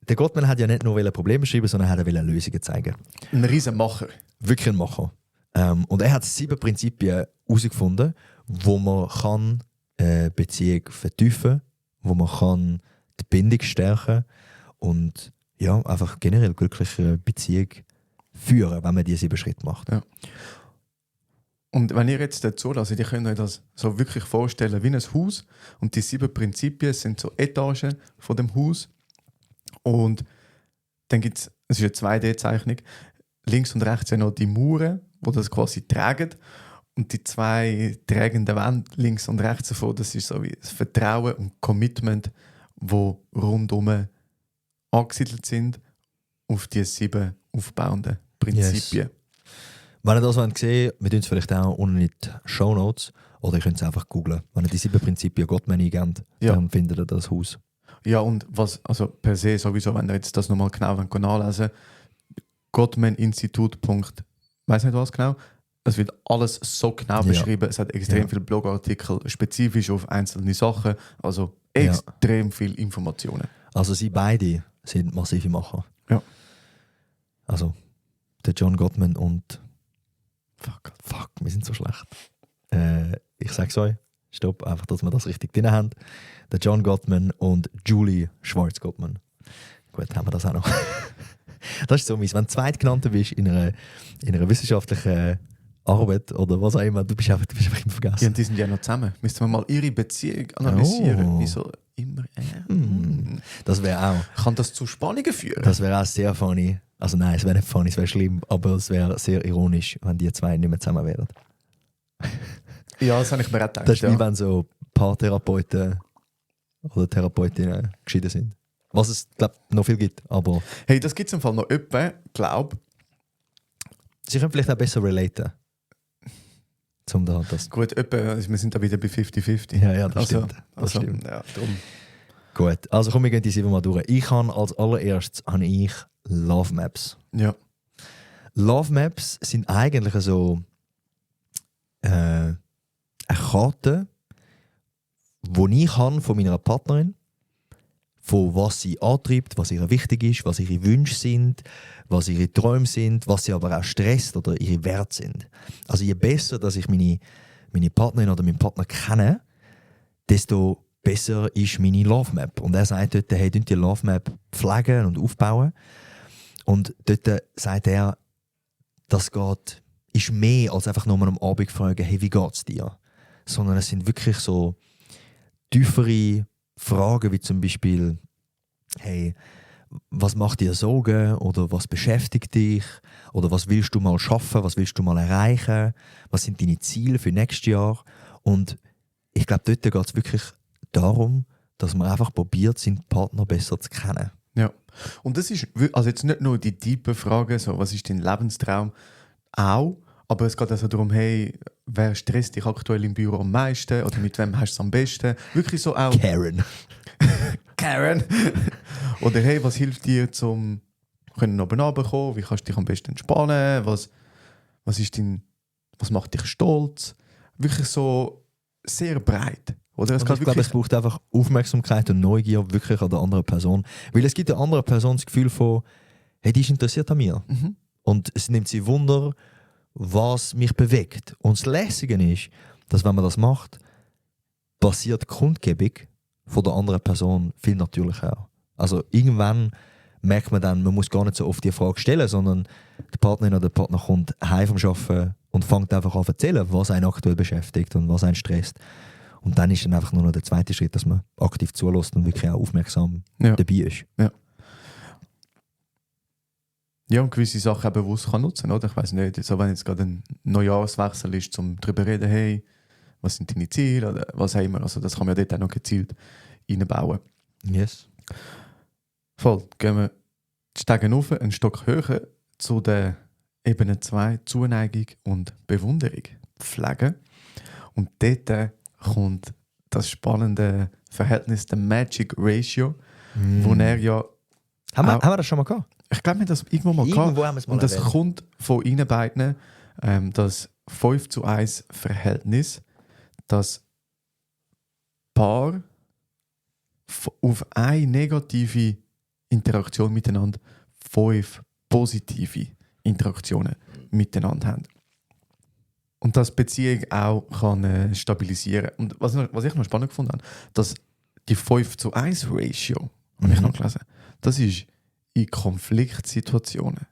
der Gottman hat ja nicht nur Probleme schreiben, sondern er wollte Lösungen zeigen. Ein riesen Macher. Wirklich ein Macher. Und er hat 7 Prinzipien herausgefunden, wo man kann Beziehung vertiefen, wo man kann die Bindung stärken und ja, einfach generell glücklichere Beziehung führen, wenn man diese 7 Schritte macht. Ja. Und wenn ihr jetzt dazu lasst, ihr könnt euch das so wirklich vorstellen wie ein Haus und die 7 Prinzipien sind so Etagen von dem Haus und dann gibt es ist eine 2D-Zeichnung, links und rechts sind noch die Mauern, die das quasi tragen und die 2 tragenden Wände links und rechts davon, das ist so wie das Vertrauen und Commitment, wo rundum angesiedelt sind auf die 7 aufbauenden Prinzipien. Yes. Wenn ihr das sehen wollt, wir tun es vielleicht auch unten in die Shownotes oder ihr könnt es einfach googlen. Wenn ihr die 7 Prinzipien Gottman eingebt, dann findet ihr das Haus. Ja, und was, also per se sowieso, wenn ihr jetzt das nochmal genau nachlesen wollt, Gottman-Institut. Weiß nicht was genau. Es wird alles so genau beschrieben. Es hat extrem viele Blogartikel, spezifisch auf einzelne Sachen. Also extrem viele Informationen. Also sie beide sind massive Macher. Ja. Also der John Gottman und Fuck, wir sind so schlecht. Ich sag's euch, stopp, einfach, dass wir das richtig drin haben. Der John Gottman und Julie Schwarz-Gottman. Gut, haben wir das auch noch. Das ist so mies. Wenn du Zweitgenannter bist in einer wissenschaftlichen Arbeit oder was auch immer, du bist einfach immer vergessen. Ja, und die sind ja noch zusammen. Müssten wir mal ihre Beziehung analysieren. Wieso immer Das wäre auch. Kann das zu Spannungen führen? Das wäre auch sehr funny. Also nein, es wäre nicht funny, es wäre schlimm, aber es wäre sehr ironisch, wenn die 2 nicht mehr zusammen wären. Ja, das habe ich mir auch gedacht. Das ist wie wenn so Paartherapeuten oder Therapeutinnen geschieden sind. Was es, glaube ich, noch viel gibt, aber... Hey, das gibt es im Fall noch öppe, glaube Sie können vielleicht auch besser relaten. Zum da das. Gut, öppe, wir sind da wieder bei 50-50. Ja, das stimmt. Das stimmt. Ja, drum. Gut, also komm, wir gehen die 7 mal durch. Ich habe als allererstes Love Maps. Ja. Love Maps sind eigentlich so eine Karte, die ich habe von meiner Partnerin, von was sie antreibt, was ihr wichtig ist, was ihre Wünsche sind, was ihre Träume sind, was sie aber auch stresst oder ihre Werte sind. Also je besser, dass ich meine Partnerin oder meinen Partner kenne, desto besser ist meine Love Map. Und er sagt dort, hey, die Love Map pflegen und aufbauen. Und dort sagt er, das ist mehr als einfach nur am Abend fragen, hey, wie geht's dir? Sondern es sind wirklich so tiefere Fragen, wie zum Beispiel, hey, was macht dir Sorgen oder was beschäftigt dich oder was willst du mal schaffen, was willst du mal erreichen, was sind deine Ziele für nächstes Jahr. Und ich glaube, dort geht es wirklich darum, dass man einfach probiert, seinen Partner besser zu kennen. Ja. Und das ist also jetzt nicht nur die tiefe Frage, so, was ist dein Lebenstraum, auch, aber es geht also darum, hey, wer stresst dich aktuell im Büro am meisten oder mit wem hast du es am besten? Wirklich so auch... Karen. Karen! Oder hey, was hilft dir zum können oben runterkommen? Wie kannst du dich am besten entspannen? Was macht dich stolz? Wirklich so sehr breit. Oder es Ich glaube, es braucht einfach Aufmerksamkeit und Neugier wirklich an der anderen Person. Weil es gibt der anderen Person das Gefühl von, hey, die ist interessiert an mir. Mhm. Und es nimmt sie Wunder, was mich bewegt. Und das Lässige ist, dass wenn man das macht, passiert die Kundgebung von der anderen Person viel natürlicher. Also irgendwann merkt man dann, man muss gar nicht so oft die Frage stellen, sondern die Partnerin oder der Partner kommt heim vom Arbeiten und fängt einfach an zu erzählen, was einen aktuell beschäftigt und was einen stresst. Und dann ist dann einfach nur noch der zweite Schritt, dass man aktiv zulässt und wirklich auch aufmerksam dabei ist. Ja. Ja, und gewisse Sachen auch bewusst kann nutzen, oder? Ich weiß nicht, so wenn jetzt gerade ein Neujahrswechsel ist, um darüber zu reden, hey, was sind deine Ziele oder was auch immer. Also das kann man ja dort auch noch gezielt einbauen. Yes. Voll. Gehen wir die Stege rauf, einen Stock höher zu der Ebene 2, Zuneigung und Bewunderung pflegen. Und dort kommt das spannende Verhältnis, der Magic Ratio, wo er ja... Haben wir das schon mal gehabt? Ich glaube, wir haben das irgendwo mal Irgendwo gehabt. haben wir es mal Und das erwähnt. kommt von Ihnen beiden, das 5:1 Verhältnis, das Paar auf eine negative Interaktion miteinander 5 positive Interaktionen miteinander haben. Und das Beziehung auch kann stabilisieren. Und was ich noch spannend gefunden habe, dass die 5:1 Ratio, habe ich noch gelesen, das ist in Konfliktsituationen.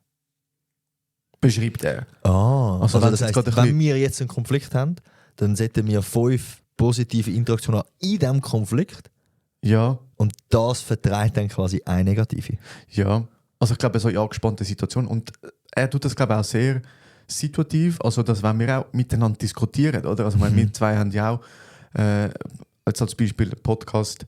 Beschreibt er. Also wenn das es heisst, jetzt gerade ein wenn bisschen- wir jetzt einen Konflikt haben, dann sollten wir 5 positive Interaktionen haben in diesem Konflikt Ja, und das vertreibt dann quasi eine negative. ja. Also ich glaube, so in angespannten Situationen. Und er tut das, glaube ich, auch sehr situativ. Also, dass wenn wir auch miteinander diskutieren, oder? Also, wir zwei haben ja auch jetzt als Beispiel Podcast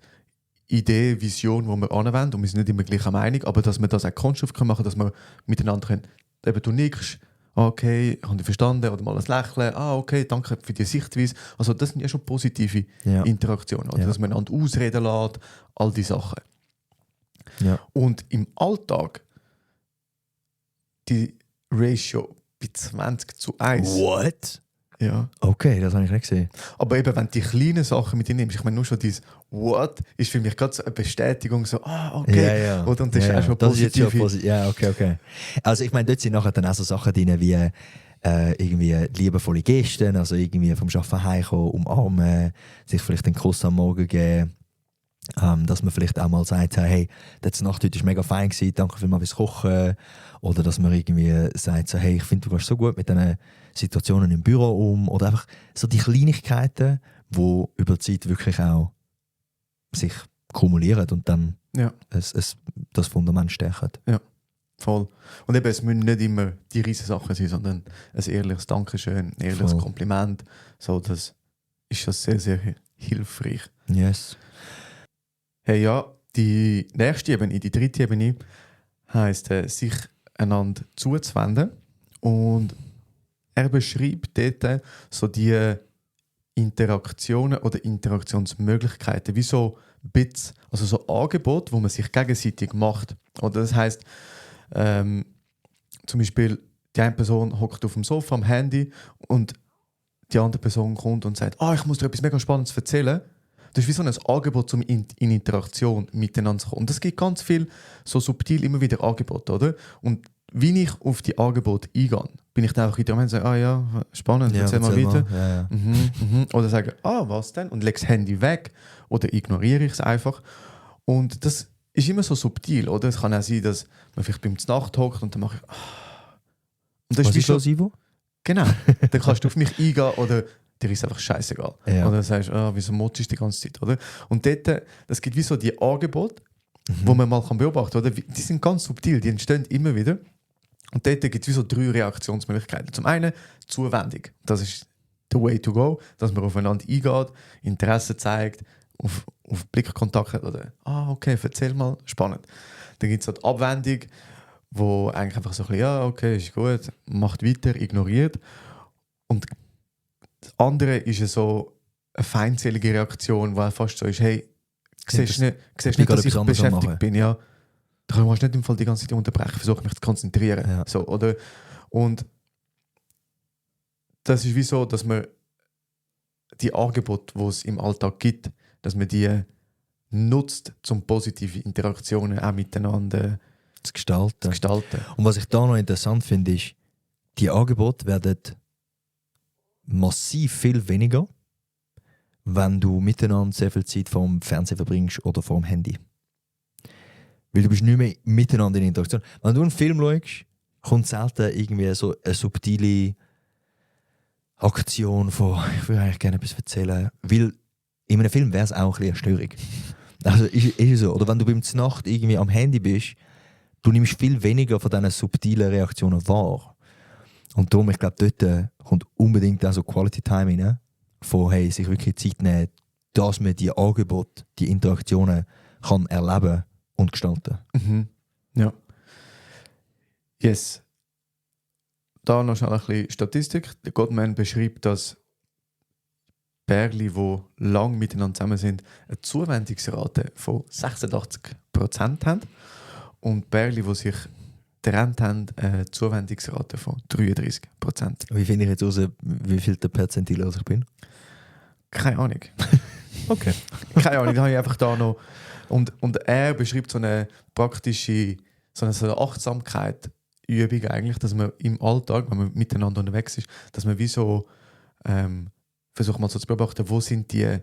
Idee, Vision, die wir anwenden und wir sind nicht immer gleicher Meinung, aber dass wir das auch konstruktiv machen können, dass wir miteinander können. Eben, du nickst, okay, habe ich verstanden, oder mal ein Lächeln, okay, danke für die Sichtweise. Also das sind ja schon positive Ja. Interaktionen, oder? Ja. Dass man einander ausreden lässt, all die Sachen. Ja. Und im Alltag die Ratio bei 20:1. What? Ja. Okay, das habe ich nicht gesehen. Aber eben, wenn du die kleinen Sachen mit dir nimmst, ich meine, nur schon dieses What ist für mich gerade so eine Bestätigung, so, okay. Ja, ja. Oder? Und das ist auch schon Das ist jetzt positiv. schon ja, okay. Also ich meine, dort sind nachher dann auch so Sachen drin wie irgendwie liebevolle Gesten, also irgendwie vom Arbeiten heimkommen, umarmen, sich vielleicht einen Kuss am Morgen geben, dass man vielleicht auch mal sagt, hey, die Nacht heute war mega fein gewesen, danke vielmals fürs Kochen. Oder dass man irgendwie sagt, so, hey, ich finde, du gehst so gut mit diesen Situationen im Büro um. Oder einfach so die Kleinigkeiten, die über die Zeit wirklich auch sich kumulieren und dann Ja. das Fundament stärken. Voll. Und eben, es müssen nicht immer die riesen Sachen sein, sondern ein ehrliches Dankeschön, ein ehrliches Voll. Kompliment. So, das ist schon sehr, sehr hilfreich. Yes. Hey, ja, die nächste Ebene, die dritte Ebene, heisst, sich einander zuzuwenden. Und er beschreibt dort so die Interaktionen oder Interaktionsmöglichkeiten, wie so Bits, also so Angebote, wo man sich gegenseitig macht. Oder das heisst, zum Beispiel, die eine Person hockt auf dem Sofa am Handy und die andere Person kommt und sagt, ich muss dir etwas mega Spannendes erzählen. Das ist wie so ein Angebot, um in Interaktion miteinander zu kommen. Und es gibt ganz viel so subtil immer wieder Angebote, oder? Und wie ich auf die Angebote eingehe, bin ich dann auch wieder am Ende und sage, ja, spannend, erzähl mal weiter. Ja. Oder sage, was denn? Und lege das Handy weg oder ignoriere ich es einfach. Und das ist immer so subtil, oder? Es kann auch sein, dass man vielleicht beim Nacht hockt und dann mache ich und das Was wie ist los, Ivo? Genau. Dann kannst du auf mich eingehen oder dir ist einfach scheißegal. Ja. Oder sagst, wieso motzt du die ganze Zeit, oder? Und dort, das gibt wie so die Angebote wo man mal beobachten kann. Oder? Die sind ganz subtil, die entstehen immer wieder. Und dort gibt es wie so 3 Reaktionsmöglichkeiten. Zum einen Zuwendung. Das ist the way to go, dass man aufeinander eingeht, Interesse zeigt, auf Blickkontakt hat oder okay, erzähl mal, spannend. Dann gibt es die Abwendung, wo eigentlich einfach so ein bisschen, ja, okay, ist gut, macht weiter, ignoriert. Und das andere ist ja so eine feindselige Reaktion, wo fast so ist, hey, siehst nicht, dass ich beschäftigt bin, ja. Da kannst du nicht im Fall die ganze Zeit unterbrechen, versuche mich zu konzentrieren. Ja. So, oder? Und das ist wie so, dass man die Angebote, die es im Alltag gibt, dass man die nutzt, um positive Interaktionen auch miteinander zu gestalten. Und was ich da noch interessant finde, ist, die Angebote werden massiv viel weniger, wenn du miteinander sehr viel Zeit vor dem Fernseher verbringst oder vor dem Handy. Weil du bist nicht mehr miteinander in Interaktion. Wenn du einen Film schaust, kommt selten irgendwie so eine subtile Aktion von, ich würde eigentlich gerne etwas erzählen, weil in einem Film wäre es auch ein bisschen störend. Also ist es so. Oder wenn du beim Znacht irgendwie am Handy bist, du nimmst viel weniger von diesen subtilen Reaktionen wahr. Und darum, ich glaube, dort kommt unbedingt auch so Quality Time rein, von hey, sich wirklich Zeit nehmen, dass man die Angebote, die Interaktionen kann erleben und gestalten. Mhm. Ja. Yes. Da noch schnell ein bisschen Statistik. Der Gottman beschreibt, dass Pärchen, die lang miteinander zusammen sind, eine Zuwendungsrate von 86% haben. Und Pärchen, die sich getrennt haben, eine Zuwendungsrate von 33%. Wie finde ich jetzt raus, wie viel der Perzentil ich bin? Keine Ahnung. Okay. Keine Ahnung, da habe ich einfach da noch. Und er beschreibt so eine praktische, so eine Achtsamkeit-Übung eigentlich, dass man im Alltag, wenn man miteinander unterwegs ist, dass man wie so versucht mal so zu beobachten, wo sind die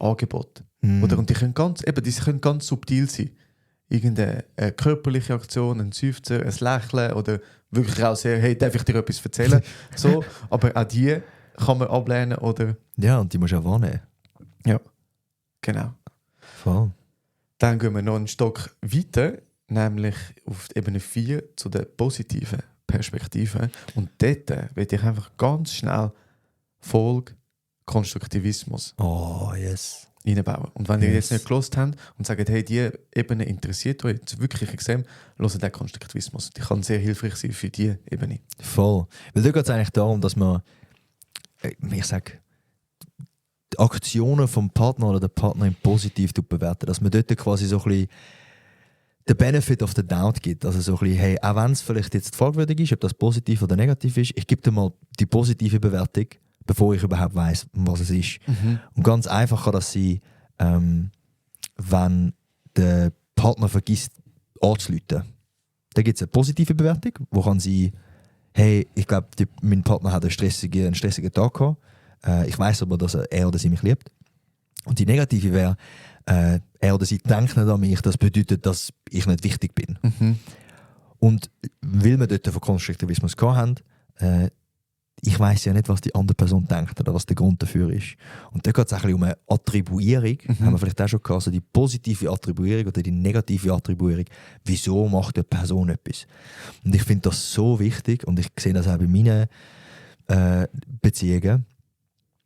Angebote. Oder, und die können ganz subtil sein. Irgendeine körperliche Aktion, ein Seufzer, ein Lächeln oder wirklich auch sehr, hey, darf ich dir etwas erzählen? So, aber auch die kann man ablehnen oder... Ja, und die musst du auch wahrnehmen. Ja, genau. Voll. Dann gehen wir noch einen Stock weiter, nämlich auf Ebene 4 zu der positiven Perspektive. Und dort will ich einfach ganz schnell Folge Konstruktivismus reinbauen. Und wenn ihr jetzt nicht gelost habt und sagt, hey, die Ebene interessiert euch jetzt wirklich extrem, hört den Konstruktivismus. Die kann sehr hilfreich sein für diese Ebene. Voll. Weil da geht es eigentlich darum, dass man, ich sage, die Aktionen vom Partner oder der Partnerin positiv bewerten. Dass man dort quasi so ein bisschen den Benefit of the doubt gibt. Also so ein bisschen, hey, auch wenn es vielleicht jetzt fragwürdig ist, ob das positiv oder negativ ist, ich gebe dir mal die positive Bewertung, bevor ich überhaupt weiss, was es ist. Und ganz einfach kann das sein, wenn der Partner vergisst anzurufen. Da gibt es eine positive Bewertung, wo kann sein, hey, ich glaube, mein Partner hat einen stressigen Tag gehabt. Ich weiss aber, dass er oder sie mich liebt. Und die negative wäre, er oder sie denkt nicht an mich, das bedeutet, dass ich nicht wichtig bin. Und weil wir dort von Konstruktivismus hatten, ich weiss ja nicht, was die andere Person denkt oder was der Grund dafür ist. Und da geht es auch ein bisschen um eine Attribuierung, haben wir vielleicht auch schon gehabt, also die positive Attribuierung oder die negative Attribuierung. Wieso macht eine Person etwas? Und ich finde das so wichtig und ich sehe das auch bei meinen Beziehungen,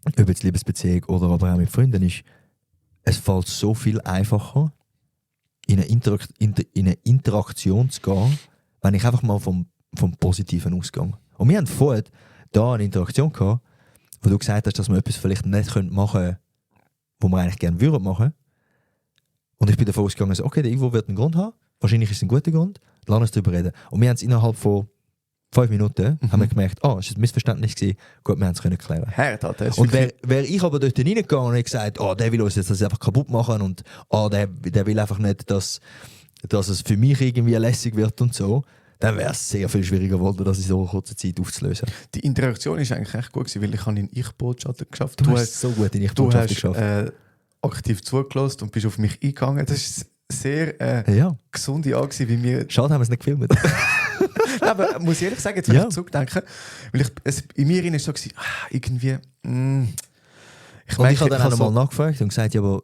ob jetzt Liebesbeziehung oder aber auch mit Freunden, ist, es fällt so viel einfacher, in eine Interaktion zu gehen, wenn ich einfach mal vom Positiven ausgehe. Und wir haben vorher da eine Interaktion gehabt, wo du gesagt hast, dass wir etwas vielleicht nicht machen können, was wir eigentlich gerne würden machen. Und ich bin davon ausgegangen, so, okay, der Ivo wird einen Grund haben, wahrscheinlich ist es ein guter Grund, lass uns darüber reden. Und wir haben es innerhalb von 5 Minuten haben wir gemerkt, es war ein Missverständnis gewesen, gut, wir haben es klären. Und wäre ich aber dort reingegangen und hätte gesagt, der will uns jetzt das einfach kaputt machen und der will einfach nicht, dass es für mich irgendwie lässig wird und so, dann wäre es sehr viel schwieriger geworden, das in so kurzer Zeit aufzulösen. Die Interaktion ist eigentlich echt gut gewesen, weil ich habe in Ich-Botschaften geschafft. Du hast so gut in Ich-Botschaften geschafft. Du hast aktiv zugelassen und bist auf mich eingegangen. Das ist sehr gesunde Art, wie wir... Schade, haben wir es nicht gefilmt. Aber muss ich ehrlich sagen, jetzt wenn ich zurückdenke, weil in mir war so, irgendwie... Ich habe dann auch mal nachgefragt und gesagt, ja, aber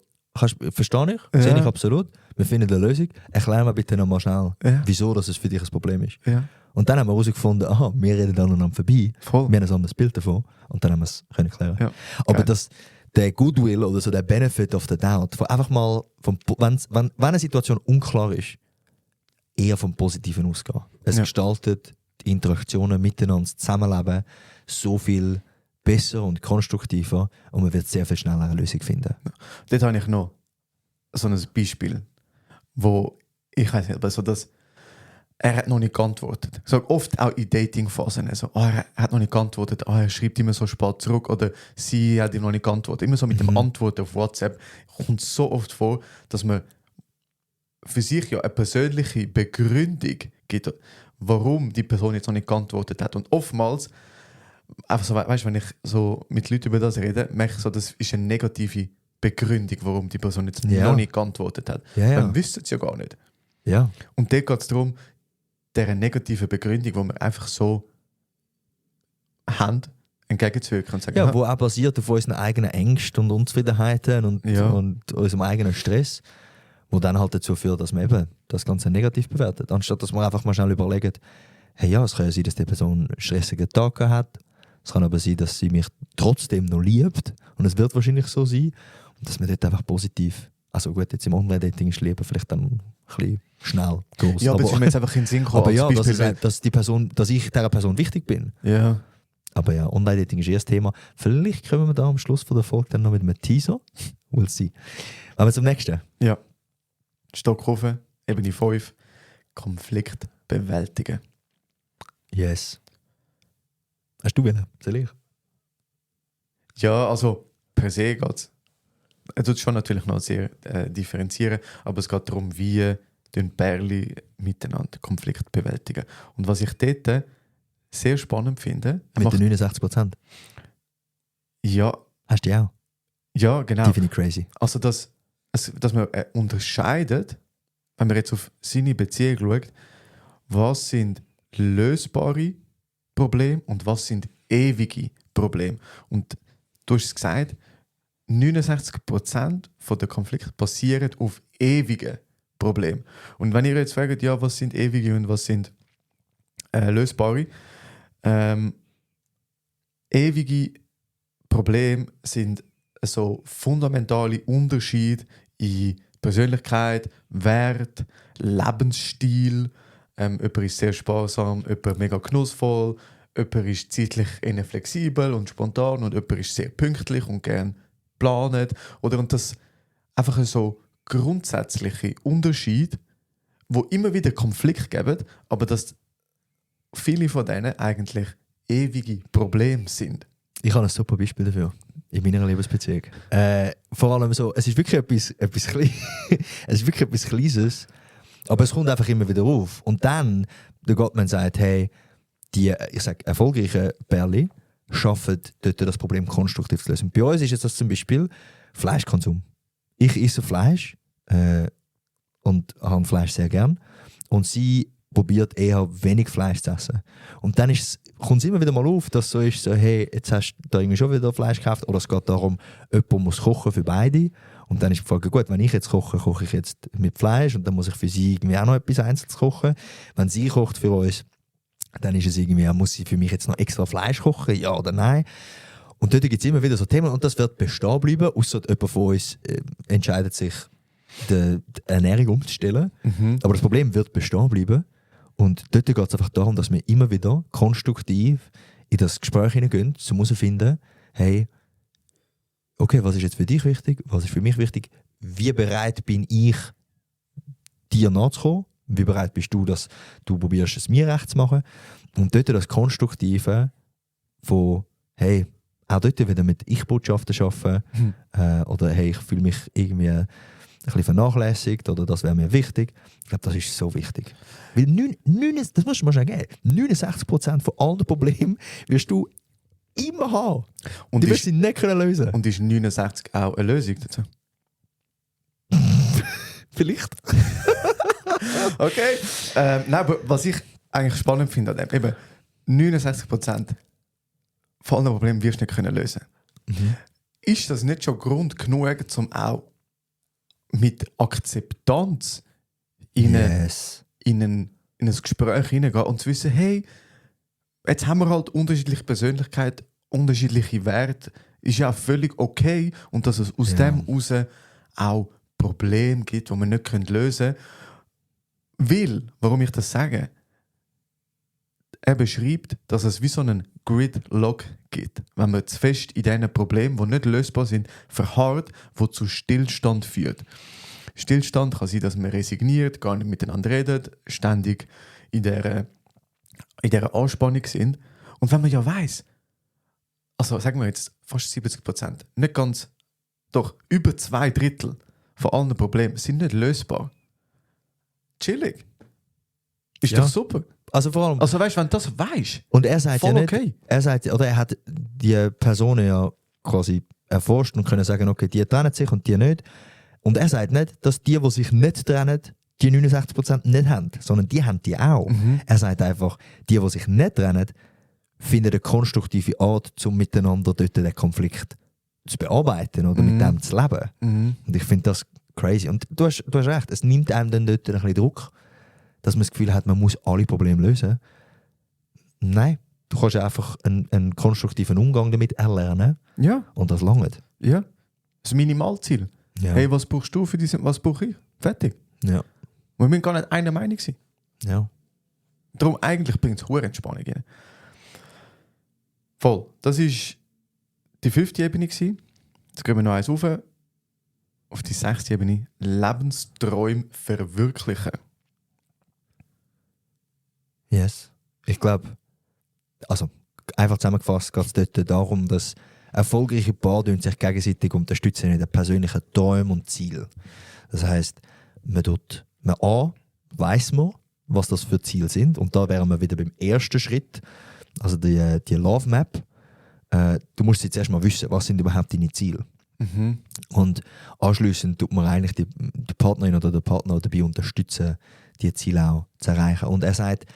verstehe ich, sehe ich absolut. wir finden eine Lösung, erklär mir bitte nochmal schnell, wieso dass es für dich ein Problem ist. Ja. Und dann haben wir herausgefunden, aha, wir reden aneinander vorbei, Voll. wir haben ein anderes Bild davon und dann haben wir es können klären. Ja. Aber Geil. der Goodwill oder so der Benefit of the Doubt, von einfach mal, wenn eine Situation unklar ist, eher vom Positiven ausgehen. Es gestaltet die Interaktionen miteinander, das Zusammenleben so viel besser und konstruktiver und man wird sehr viel schneller eine Lösung finden. Dort habe ich noch so ein Beispiel, wo ich weiß nicht, aber so das, er hat noch nicht geantwortet. So oft auch in Datingphasen. Also, er hat noch nicht geantwortet, er schreibt immer so spät zurück oder sie hat ihm noch nicht geantwortet. Immer so mit dem Antworten auf WhatsApp kommt so oft vor, dass man für sich ja eine persönliche Begründung gibt, warum die Person jetzt noch nicht geantwortet hat. Und oftmals, einfach so, weißt, wenn ich so mit Leuten über das rede, merke ich so, das ist eine negative Begründung, warum die Person jetzt noch nicht geantwortet hat. Ja. Dann wüssten sie ja gar nicht. Ja. Und dort geht es darum, dieser negativen Begründung, die wir einfach so haben, entgegenzuwirken und sagen, Ja, wo auch basiert auf unseren eigenen Ängsten und Unzufriedenheiten und unserem eigenen Stress, wo dann halt dazu führt, dass man eben das Ganze negativ bewertet. Anstatt dass man einfach mal schnell überlegt, hey ja, es kann ja sein, dass die Person einen stressigen Tag hat, es kann aber sein, dass sie mich trotzdem noch liebt und es wird wahrscheinlich so sein und dass man dort einfach positiv, also gut, jetzt im Online-Dating ist Liebe vielleicht dann ein bisschen schnell groß. ja, aber es ist mir jetzt einfach in den Sinn gekommen. Aber ja, Beispiel, dass ich dieser Person wichtig bin. ja. Aber ja, Online-Dating ist das Thema. Vielleicht kommen wir da am Schluss von der Folge dann noch mit einem Teaser. We'll see. Aber zum nächsten. Ja. Stockhofen, Ebene 5, Konflikt bewältigen. Yes. Hast du willen? Soll ich? Ja, also per se geht es. Er tut schon natürlich noch sehr differenzieren, aber es geht darum, wie den Pärchen miteinander Konflikt bewältigen. Und was ich dort sehr spannend finde... Mit den 69%? Ja. Hast du die auch? Ja, genau. Die finde ich crazy. Also, dass man unterscheidet, wenn man jetzt auf seine Beziehung schaut, was sind lösbare Probleme und was sind ewige Probleme. Und du hast es gesagt, 69% der Konflikte basieren auf ewigen Problemen. Und wenn ihr jetzt fragt, ja, was sind ewige und was sind lösbare, ewige Probleme sind so fundamentale Unterschiede in Persönlichkeit, Wert, Lebensstil. Jemand ist sehr sparsam, jemand mega genussvoll, jemand ist zeitlich eher flexibel und spontan und jemand ist sehr pünktlich und gern planet. Und das einfach so grundsätzliche Unterschiede, wo immer wieder Konflikt geben, aber dass viele von denen eigentlich ewige Probleme sind. Ich habe ein super Beispiel dafür. In meiner Lebensbeziehung. Vor allem so, es ist wirklich etwas es ist wirklich etwas Kleines, aber es kommt einfach immer wieder auf. Und dann, der Gottman sagt, hey, die, ich sage, erfolgreichen Pärchen schaffen dort das Problem konstruktiv zu lösen. Bei uns ist jetzt das zum Beispiel Fleischkonsum. Ich esse Fleisch und habe Fleisch sehr gern. Und sie probiert eher wenig Fleisch zu essen. Und dann kommt es immer wieder mal auf, dass so ist, so, hey, jetzt hast du da irgendwie schon wieder Fleisch gekauft. Oder es geht darum, jemand muss kochen für beide. Und dann ist die Frage, gut, wenn ich jetzt koche, koche ich jetzt mit Fleisch und dann muss ich für sie irgendwie auch noch etwas Einzelnes kochen. Wenn sie kocht für uns, dann ist es irgendwie, muss sie für mich jetzt noch extra Fleisch kochen, ja oder nein? Und dort gibt es immer wieder so Themen und das wird bestehen bleiben, ausser jemand von uns entscheidet sich, die Ernährung umzustellen. Aber das Problem wird bestehen bleiben. Und dort geht es einfach darum, dass wir immer wieder konstruktiv in das Gespräch hineingehen, um herauszufinden, hey, okay, was ist jetzt für dich wichtig, was ist für mich wichtig, wie bereit bin ich, dir nachzukommen, wie bereit bist du, dass du probierst, es mir recht zu machen. Und dort das Konstruktive von, hey, auch dort wieder mit Ich-Botschaften arbeiten oder hey, ich fühle mich irgendwie ein bisschen vernachlässigt oder das wäre mir wichtig. Ich glaube, das ist so wichtig. Weil das musst du mal schon geben. 69% von allen Problemen wirst du immer haben. Und die wirst du nicht lösen. Und ist 69 auch eine Lösung dazu? Vielleicht. Okay. Nein, aber was ich eigentlich spannend finde an dem, eben 69% von allen Problemen wirst du nicht lösen können. Ist das nicht schon Grund genug, um auch mit Akzeptanz in ein Gespräch hineingehen und zu wissen, hey, jetzt haben wir halt unterschiedliche Persönlichkeiten, unterschiedliche Werte, ist ja auch völlig okay und dass es aus dem heraus auch Probleme gibt, die wir nicht lösen können. Weil, warum ich das sage, er beschreibt, dass es wie so einen Gridlock gibt. Wenn man zu fest in diesen Problemen, die nicht lösbar sind, verharrt, die zu Stillstand führt. Stillstand kann sein, dass man resigniert, gar nicht miteinander redet, ständig in dieser Anspannung sind. Und wenn man ja weiss, also sagen wir jetzt fast 70%, nicht ganz, doch über 2/3 von allen Problemen sind nicht lösbar. Chillig. Ist doch super. Also vor allem. Also weißt du, wenn du das weißt, und er sagt voll ja nicht, okay. Er hat die Personen ja quasi erforscht und können sagen, okay, die trennen sich und die nicht. Und er sagt nicht, dass die sich nicht trennen, die 69% nicht haben, sondern die haben die auch. Er sagt einfach, die sich nicht trennen, finden eine konstruktive Art, um miteinander dort den Konflikt zu bearbeiten oder mit dem zu leben. Und ich finde das crazy. Und du hast recht, es nimmt einem dann dort ein bisschen Druck, dass man das Gefühl hat, man muss alle Probleme lösen. Nein, du kannst einfach einen konstruktiven Umgang damit erlernen. Ja. Und das langt. Ja. Das Minimalziel. Ja. Hey, was brauchst du für diese, was brauche ich? Fertig. Ja. Wir müssen gar nicht einer Meinung sein. Ja. Darum eigentlich bringt es hohe Entspannung rein. Voll. Das war die 5. Ebene. Jetzt gehen wir noch eins auf die 6. Ebene. Lebensträume verwirklichen. Yes. Ich glaube, also einfach zusammengefasst geht es dort darum, dass erfolgreiche Paare sich gegenseitig unterstützen in den persönlichen Träumen und Zielen. Das heisst, man weiss man, was das für Ziele sind. Und da wären wir wieder beim ersten Schritt, also die Love Map. Du musst jetzt erstmal wissen, was sind überhaupt deine Ziele. Und anschliessend tut man eigentlich die Partnerin oder den Partner dabei unterstützen, die Ziele auch zu erreichen. Und er sagt,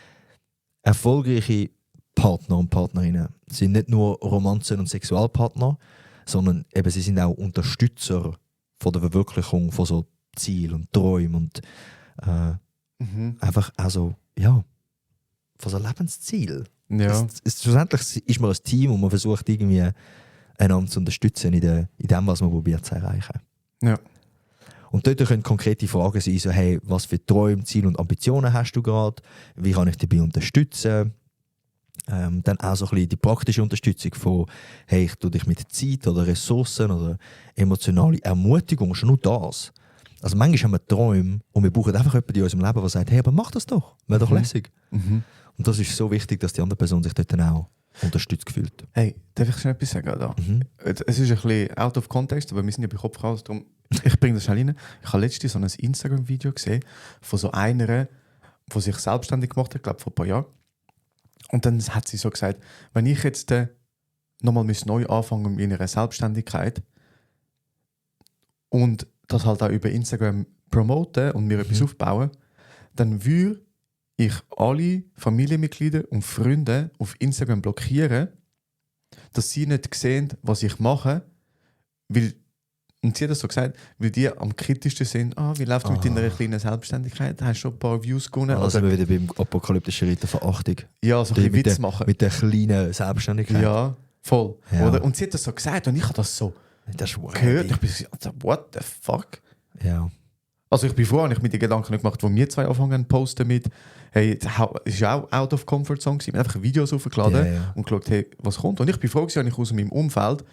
erfolgreiche Partner und Partnerinnen sind nicht nur Romanzen- und Sexualpartner, sondern eben sie sind auch Unterstützer von der Verwirklichung von so Zielen und Träumen und einfach also, ja, von so Lebensziel. Ja. Schlussendlich ist man ein Team und man versucht irgendwie einander zu unterstützen in dem, was man probiert zu erreichen. Ja. Und dort können konkrete Fragen sein, so, hey, was für Träume, Ziele und Ambitionen hast du gerade? Wie kann ich dich dabei unterstützen? Dann auch so ein bisschen die praktische Unterstützung von, hey, ich tue dich mit Zeit oder Ressourcen oder emotionale Ermutigung, schon nur das. Also manchmal haben wir Träume und wir brauchen einfach jemanden in unserem Leben, der sagt, hey, aber mach das doch, wäre doch lässig. Und das ist so wichtig, dass die andere Person sich dort dann auch unterstützt fühlt. Hey, darf ich schon etwas sagen? Da? Es ist ein bisschen out of context, aber wir sind ja bei Kopfhaus, darum ich bringe das schnell rein. Ich habe letztens so ein Instagram-Video gesehen von so einer, die sich selbstständig gemacht hat, glaube vor ein paar Jahren. Und dann hat sie so gesagt, wenn ich jetzt nochmal neu anfangen mit meiner Selbstständigkeit und das halt auch über Instagram promoten und mir etwas aufbauen, dann würde ich alle Familienmitglieder und Freunde auf Instagram blockieren, dass sie nicht sehen, was ich mache, weil, und sie hat das so gesagt, weil die am kritischsten sind, wie läuft es mit deiner kleinen Selbstständigkeit, hast schon ein paar Views gewonnen. Also sind wir wieder beim apokalyptischen Ritter Verachtung. Ja, so ein bisschen Witz machen. Mit der kleinen Selbstständigkeit. Ja, voll. Ja. Oder? Und sie hat das so gesagt und ich habe das so gehört. Ich bin so, what the fuck? Ja. Also ich bin froh, habe ich mir die Gedanken nicht gemacht, wo wir zwei anfangen zu posten mit, hey, es ist auch out of comfort zone gewesen. Wir haben einfach Videos aufgeladen und geschaut, hey, was kommt. Und ich bin froh gewesen, habe ich aus meinem Umfeld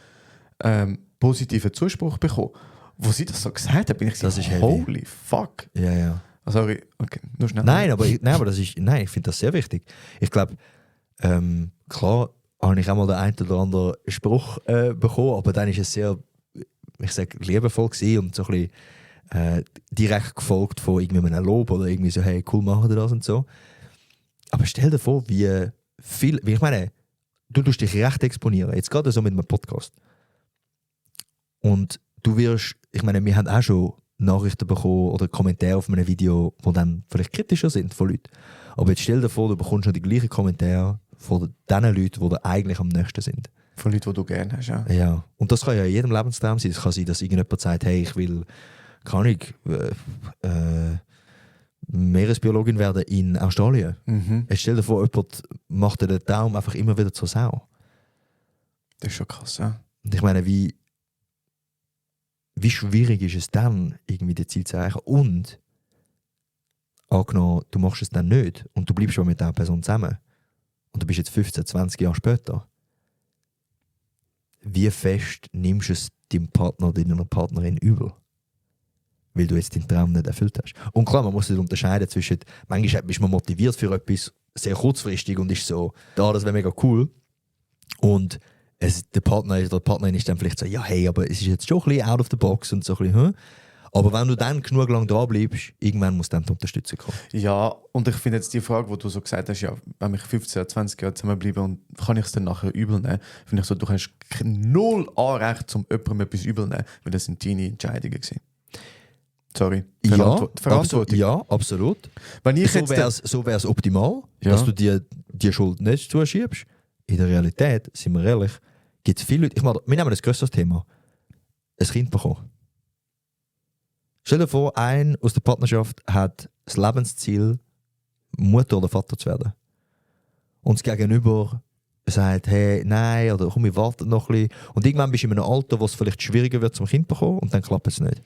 positiven Zuspruch bekommen. Wo sie das so gesagt hat, bin ich so, holy fuck. Ja, ja. Also, okay, nur schnell. Nein, aber ich finde das sehr wichtig. Ich glaube, klar habe ich auch mal den einen oder anderen Spruch bekommen, aber dann ist es sehr, ich sage, liebevoll gewesen und so ein bisschen direkt gefolgt von irgendwie einem Lob oder irgendwie so, hey, cool, machen wir das und so. Aber stell dir vor, wie ich meine, du tust dich recht exponieren, jetzt gerade so mit einem Podcast. Und du wirst, ich meine, wir haben auch schon Nachrichten bekommen oder Kommentare auf einem Video, die dann vielleicht kritischer sind von Leuten. Aber jetzt stell dir vor, du bekommst schon die gleichen Kommentare von den Leuten, die dir eigentlich am nächsten sind. Von Leuten, die du gerne hast, ja. Ja, und das kann ja in jedem Lebenstraum sein. Es kann sein, dass irgendjemand sagt, hey, ich will, kann ich Meeresbiologin werden in Australien. Jetzt stell dir vor, jemand macht dir den Daumen einfach immer wieder zur Sau. Das ist schon krass, ja. Und ich meine, wie schwierig ist es dann, irgendwie das Ziel zu erreichen? Und angenommen, du machst es dann nicht und du bleibst schon mit dieser Person zusammen und du bist jetzt 15, 20 Jahre später. Wie fest nimmst du es deinem Partner oder deiner Partnerin übel? Weil du jetzt deinen Traum nicht erfüllt hast. Und klar, man muss nicht unterscheiden zwischen, manchmal bist man motiviert für etwas sehr kurzfristig und ist so, das wäre mega cool. Und der Partner oder die Partnerin ist dann vielleicht so, ja hey, aber es ist jetzt schon ein bisschen out of the box und so ein bisschen, Aber wenn du dann genug lang dran bleibst, irgendwann muss dann die Unterstützung kommen. Ja, und ich finde jetzt die Frage, wo du so gesagt hast, ja, wenn ich 15, 20 Jahre zusammenbleibe und kann ich es dann nachher übel nehmen, finde ich so, du hast null Anrecht, um jemandem etwas übel nehmen, weil das sind deine Entscheidungen gewesen. Sorry. Verantwortung. Ja, absolut. Wenn ich so wär's optimal, dass du dir die Schuld nicht zuschiebst. In der Realität, sind wir ehrlich, gibt es viele Leute, wir nehmen das grösste Thema, ein Kind bekommen. Stell dir vor, ein aus der Partnerschaft hat das Lebensziel, Mutter oder Vater zu werden. Und das Gegenüber sagt, hey, nein, oder komm, wir warten noch ein bisschen. Und irgendwann bist du in einem Alter, wo es vielleicht schwieriger wird zum Kind bekommen und dann klappt es nicht.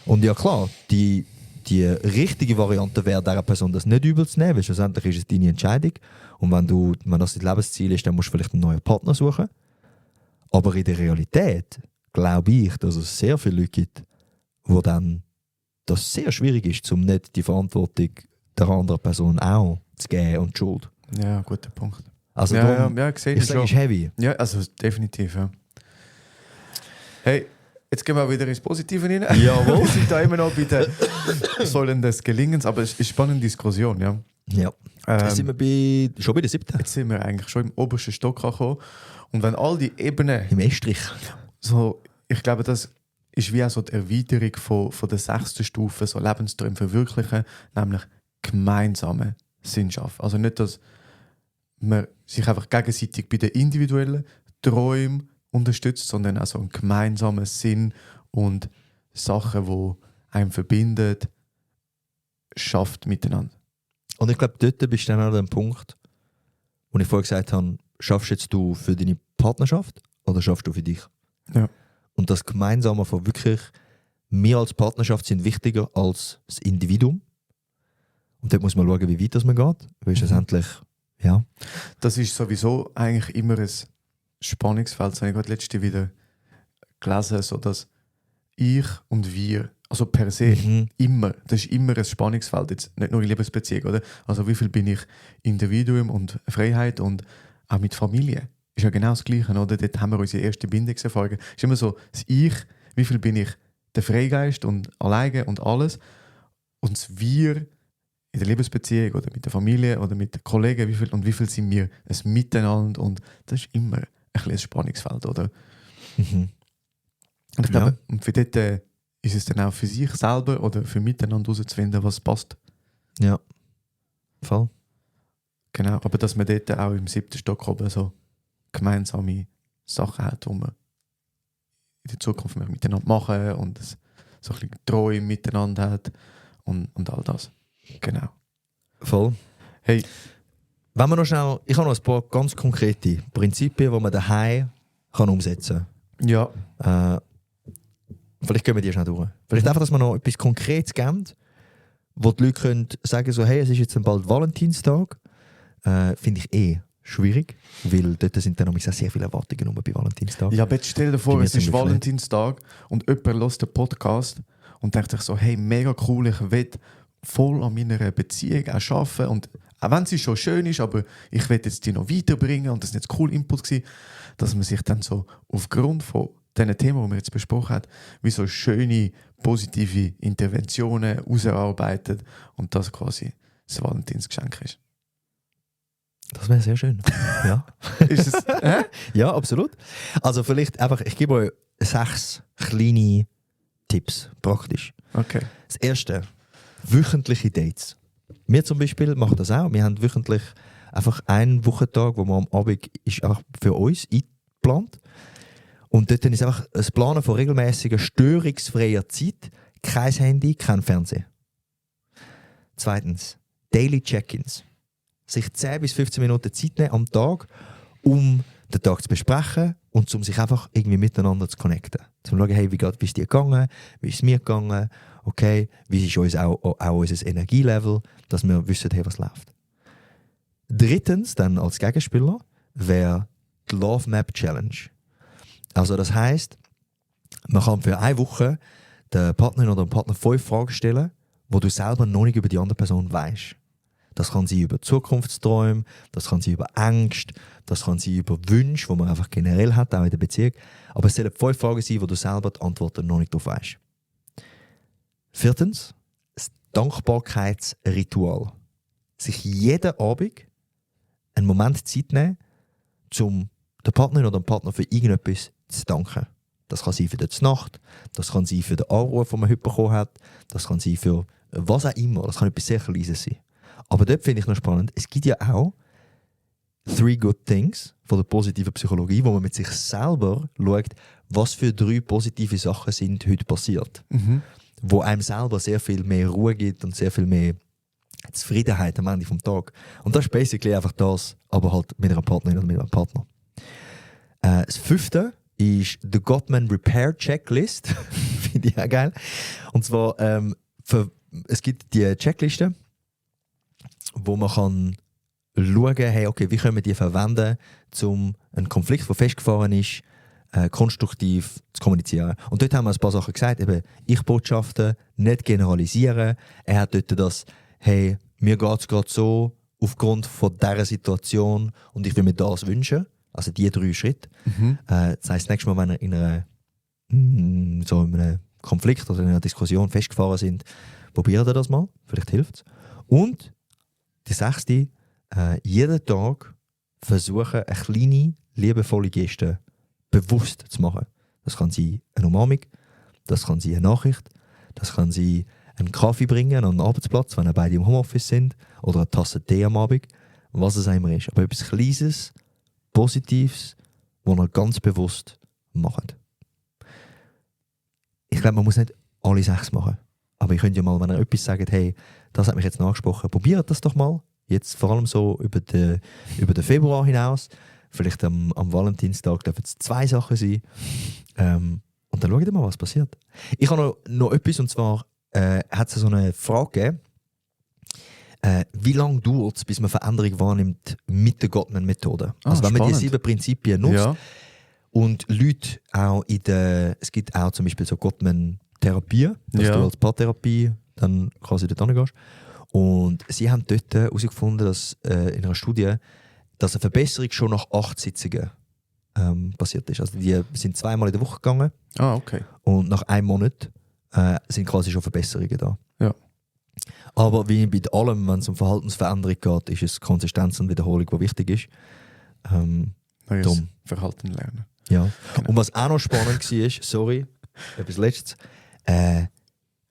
Und ja klar, die richtige Variante wäre, dieser Person das nicht übel zu nehmen, weil schlussendlich ist es deine Entscheidung. Und wenn das dein Lebensziel ist, dann musst du vielleicht einen neuen Partner suchen. Aber in der Realität glaube ich, dass es sehr viele Leute gibt, wo dann das sehr schwierig ist, um nicht die Verantwortung der anderen Person auch zu geben und die Schuld. Ja, guter Punkt. Also ich sehe ich sage, es ist heavy. Ja, also definitiv, ja. Hey, jetzt gehen wir wieder ins Positive rein. Jawohl. Wir sind da immer noch bei den Säulen des Gelingens, aber es ist eine spannende Diskussion, ja. Ja. Jetzt sind wir schon bei der 7. Jetzt sind wir eigentlich schon im obersten Stock angekommen. Und wenn all die Ebenen... Im Estrich. So, ich glaube, das ist wie auch so die Erweiterung von der 6. Stufe, so Lebensträume verwirklichen, nämlich gemeinsame Sinnschaft. Also nicht, dass man sich einfach gegenseitig bei den individuellen Träumen unterstützt, sondern auch so einen gemeinsamen Sinn und Sachen, die einem verbindet, schafft miteinander. Und ich glaube, dort bist du dann an dem Punkt, wo ich vorher gesagt habe, schaffst jetzt du für deine Partnerschaft oder schaffst du für dich? Ja. Und das Gemeinsame von wirklich, wir als Partnerschaft sind wichtiger als das Individuum. Und dort muss man schauen, wie weit das man geht. Weil schlussendlich, ja. Das ist sowieso eigentlich immer ein Spannungsfeld. Das habe ich gerade letzte wieder gelesen, so dass ich und wir, also per se, immer, das ist immer ein Spannungsfeld, jetzt nicht nur in Liebesbeziehung, oder? Also wie viel bin ich Individuum und Freiheit und auch mit Familie. Ist ja genau das Gleiche, oder? Dort haben wir unsere erste Bindungserfahrung. Es ist immer so, das Ich, wie viel bin ich der Freigeist und alleine und alles. Und das Wir in der Liebesbeziehung oder mit der Familie oder mit den Kollegen, wie viel sind wir ein Miteinander. Und das ist immer ein kleines Spannungsfeld, oder? Und ich glaube, und für dort ist es dann auch für sich selber oder für miteinander herauszufinden, was passt. Ja, voll. Genau, aber dass man dort auch im 7. Stock oben so gemeinsame Sachen hat, die man in der Zukunft miteinander machen und so ein bisschen Treue miteinander hat und all das. Genau. Voll. Hey. Wenn man noch schnell, ich habe noch ein paar ganz konkrete Prinzipien, die man daheim kann umsetzen kann. Ja. Vielleicht gehen wir die schnell durch. Vielleicht einfach, dass man noch etwas Konkretes gibt, wo die Leute können sagen so, hey, es ist jetzt bald Valentinstag. Finde ich schwierig, weil dort sind dann auch sehr viele Erwartungen bei Valentinstag. Ja, aber jetzt stell dir vor, es ist Valentinstag und jemand hört den Podcast und denkt sich so, hey, mega cool, ich will voll an meiner Beziehung auch arbeiten und auch wenn sie schon schön ist, aber ich will jetzt die noch weiterbringen und das ist jetzt cool Input gewesen, dass man sich dann so aufgrund von diesen Themen, die wir jetzt besprochen haben, wie so schöne, positive Interventionen ausarbeitet und das quasi das Valentinsgeschenk ist. Das wäre sehr schön. Ja. Ist es? Ja, absolut. Also vielleicht einfach, ich gebe euch 6 kleine Tipps, praktisch. Okay. Das erste, wöchentliche Dates. Wir zum Beispiel machen das auch. Wir haben wöchentlich einfach einen Wochentag, wo man am Abend ist einfach für uns eingeplant. Und dort ist einfach das Planen von regelmäßiger, störungsfreier Zeit kein Handy, kein Fernsehen. Zweitens, Daily Check-ins. Sich 10 bis 15 Minuten Zeit nehmen am Tag, um den Tag zu besprechen und um sich einfach irgendwie miteinander zu connecten. Zum schauen, hey, wie ist es dir gegangen, wie ist es mir gegangen, okay, wie ist uns auch unser Energielevel, dass wir wissen, hey, was läuft. Drittens, dann als Gegenspieler, wäre die Love Map Challenge. Also das heisst, man kann für eine Woche der Partnerin oder dem Partner 5 Fragen stellen, wo du selber noch nicht über die andere Person weißt. Das kann sein über Zukunftsträume, das kann sein über Ängste, das kann sein über Wünsche, die man einfach generell hat, auch in der Beziehung. Aber es sollen 5 Fragen sein, wo du selber die Antworten noch nicht drauf weißt. Viertens, das Dankbarkeitsritual. Sich jeden Abend einen Moment Zeit nehmen, um der Partnerin oder dem Partner für irgendetwas zu danken. Das kann sein für die Nacht, das kann sein für den Anruf, den man heute bekommen hat, das kann sein für was auch immer, das kann etwas sehr Kleines sein. Aber dort finde ich noch spannend, es gibt ja auch 3 Good Things von der positiven Psychologie, wo man mit sich selber schaut, was für 3 positive Sachen sind heute passiert. Wo einem selber sehr viel mehr Ruhe gibt und sehr viel mehr Zufriedenheit am Ende des Tages. Und das ist basically einfach das, aber halt mit einer Partnerin oder mit einem Partner. Das 5. ist die Gottman Repair Checklist. Finde ich auch geil. Und zwar, es gibt die Checkliste, wo man kann schauen, hey, okay, wie können wir die verwenden, um einen Konflikt, der festgefahren ist, konstruktiv zu kommunizieren. Und dort haben wir ein paar Sachen gesagt, eben Ich-Botschaften, nicht generalisieren. Er hat dort das, hey, mir geht es gerade so, aufgrund von dieser Situation und ich will mir das wünschen. Also die 3 Schritte. Das heisst, nächstes Mal, wenn ihr in einem Konflikt oder in einer Diskussion festgefahren sind, probiert ihr das mal. Vielleicht hilft es. Und die 6. Jeden Tag versuchen, eine kleine, liebevolle Geste bewusst zu machen. Das kann sein eine Umarmung, das kann sein eine Nachricht, das kann sein einen Kaffee bringen an den Arbeitsplatz, wenn ihr beide im Homeoffice sind, oder eine Tasse Tee am Abend, was es immer ist. Aber etwas Kleines, Positives, was ihr ganz bewusst macht. Ich glaube, man muss nicht alle 6 machen. Aber ihr könnt ja mal, wenn ihr etwas sagt, hey, das hat mich jetzt angesprochen, probiert das doch mal. Jetzt vor allem so über den Februar hinaus. Vielleicht am Valentinstag dürfen es 2 Sachen sein. Und dann schaut ihr mal, was passiert. Ich habe noch etwas, und zwar hat es so eine Frage gegeben, wie lange dauert es, bis man Veränderung wahrnimmt mit der Gottman-Methode? Also wenn man die 7 Prinzipien nutzt und Leute auch es gibt auch zum Beispiel so Gottman-Therapie, dass du als Paartherapie dann quasi dort hingehst. Und sie haben dort herausgefunden, dass in einer Studie, dass eine Verbesserung schon nach 8 Sitzungen passiert ist. Also die sind 2-mal in der Woche gegangen. Okay. Und nach 1 Monat sind quasi schon Verbesserungen da. Ja. Aber wie bei allem, wenn es um Verhaltensveränderung geht, ist es Konsistenz und Wiederholung, die wichtig ist. Neues Verhalten lernen. Ja. Genau. Und was auch noch spannend war, sorry, etwas Letztes,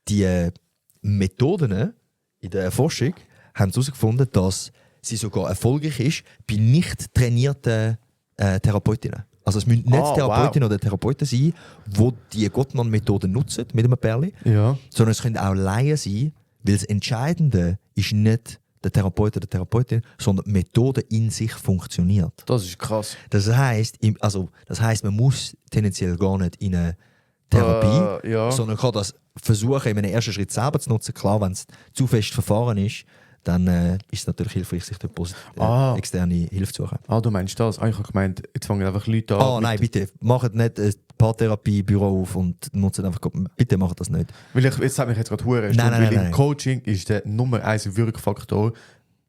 die Methoden in der Erforschung haben herausgefunden, dass sie sogar erfolgreich ist bei nicht trainierten Therapeutinnen. Also es müssen nicht Therapeutinnen oder Therapeuten sein, die die Gottman-Methode nutzen mit einem Pärchen, sondern es können auch Laien sein, weil das Entscheidende ist nicht der Therapeut oder die Therapeutin, sondern die Methode in sich funktioniert. Das ist krass. Das heisst, man muss tendenziell gar nicht in eine Therapie, sondern kann das versuchen, in einem ersten Schritt selber zu nutzen. Klar, wenn es zu fest verfahren ist, dann ist es natürlich hilfreich, sich dort externe Hilfe zu suchen. Du meinst das? Ich habe gemeint, jetzt fangen einfach Leute an. Nein, bitte, macht nicht ein Paartherapie-Büro auf und nutzt einfach, bitte macht das nicht. Jetzt hat mich jetzt gerade verdammt nein. Im Coaching ist der Nummer 1 Wirkfaktor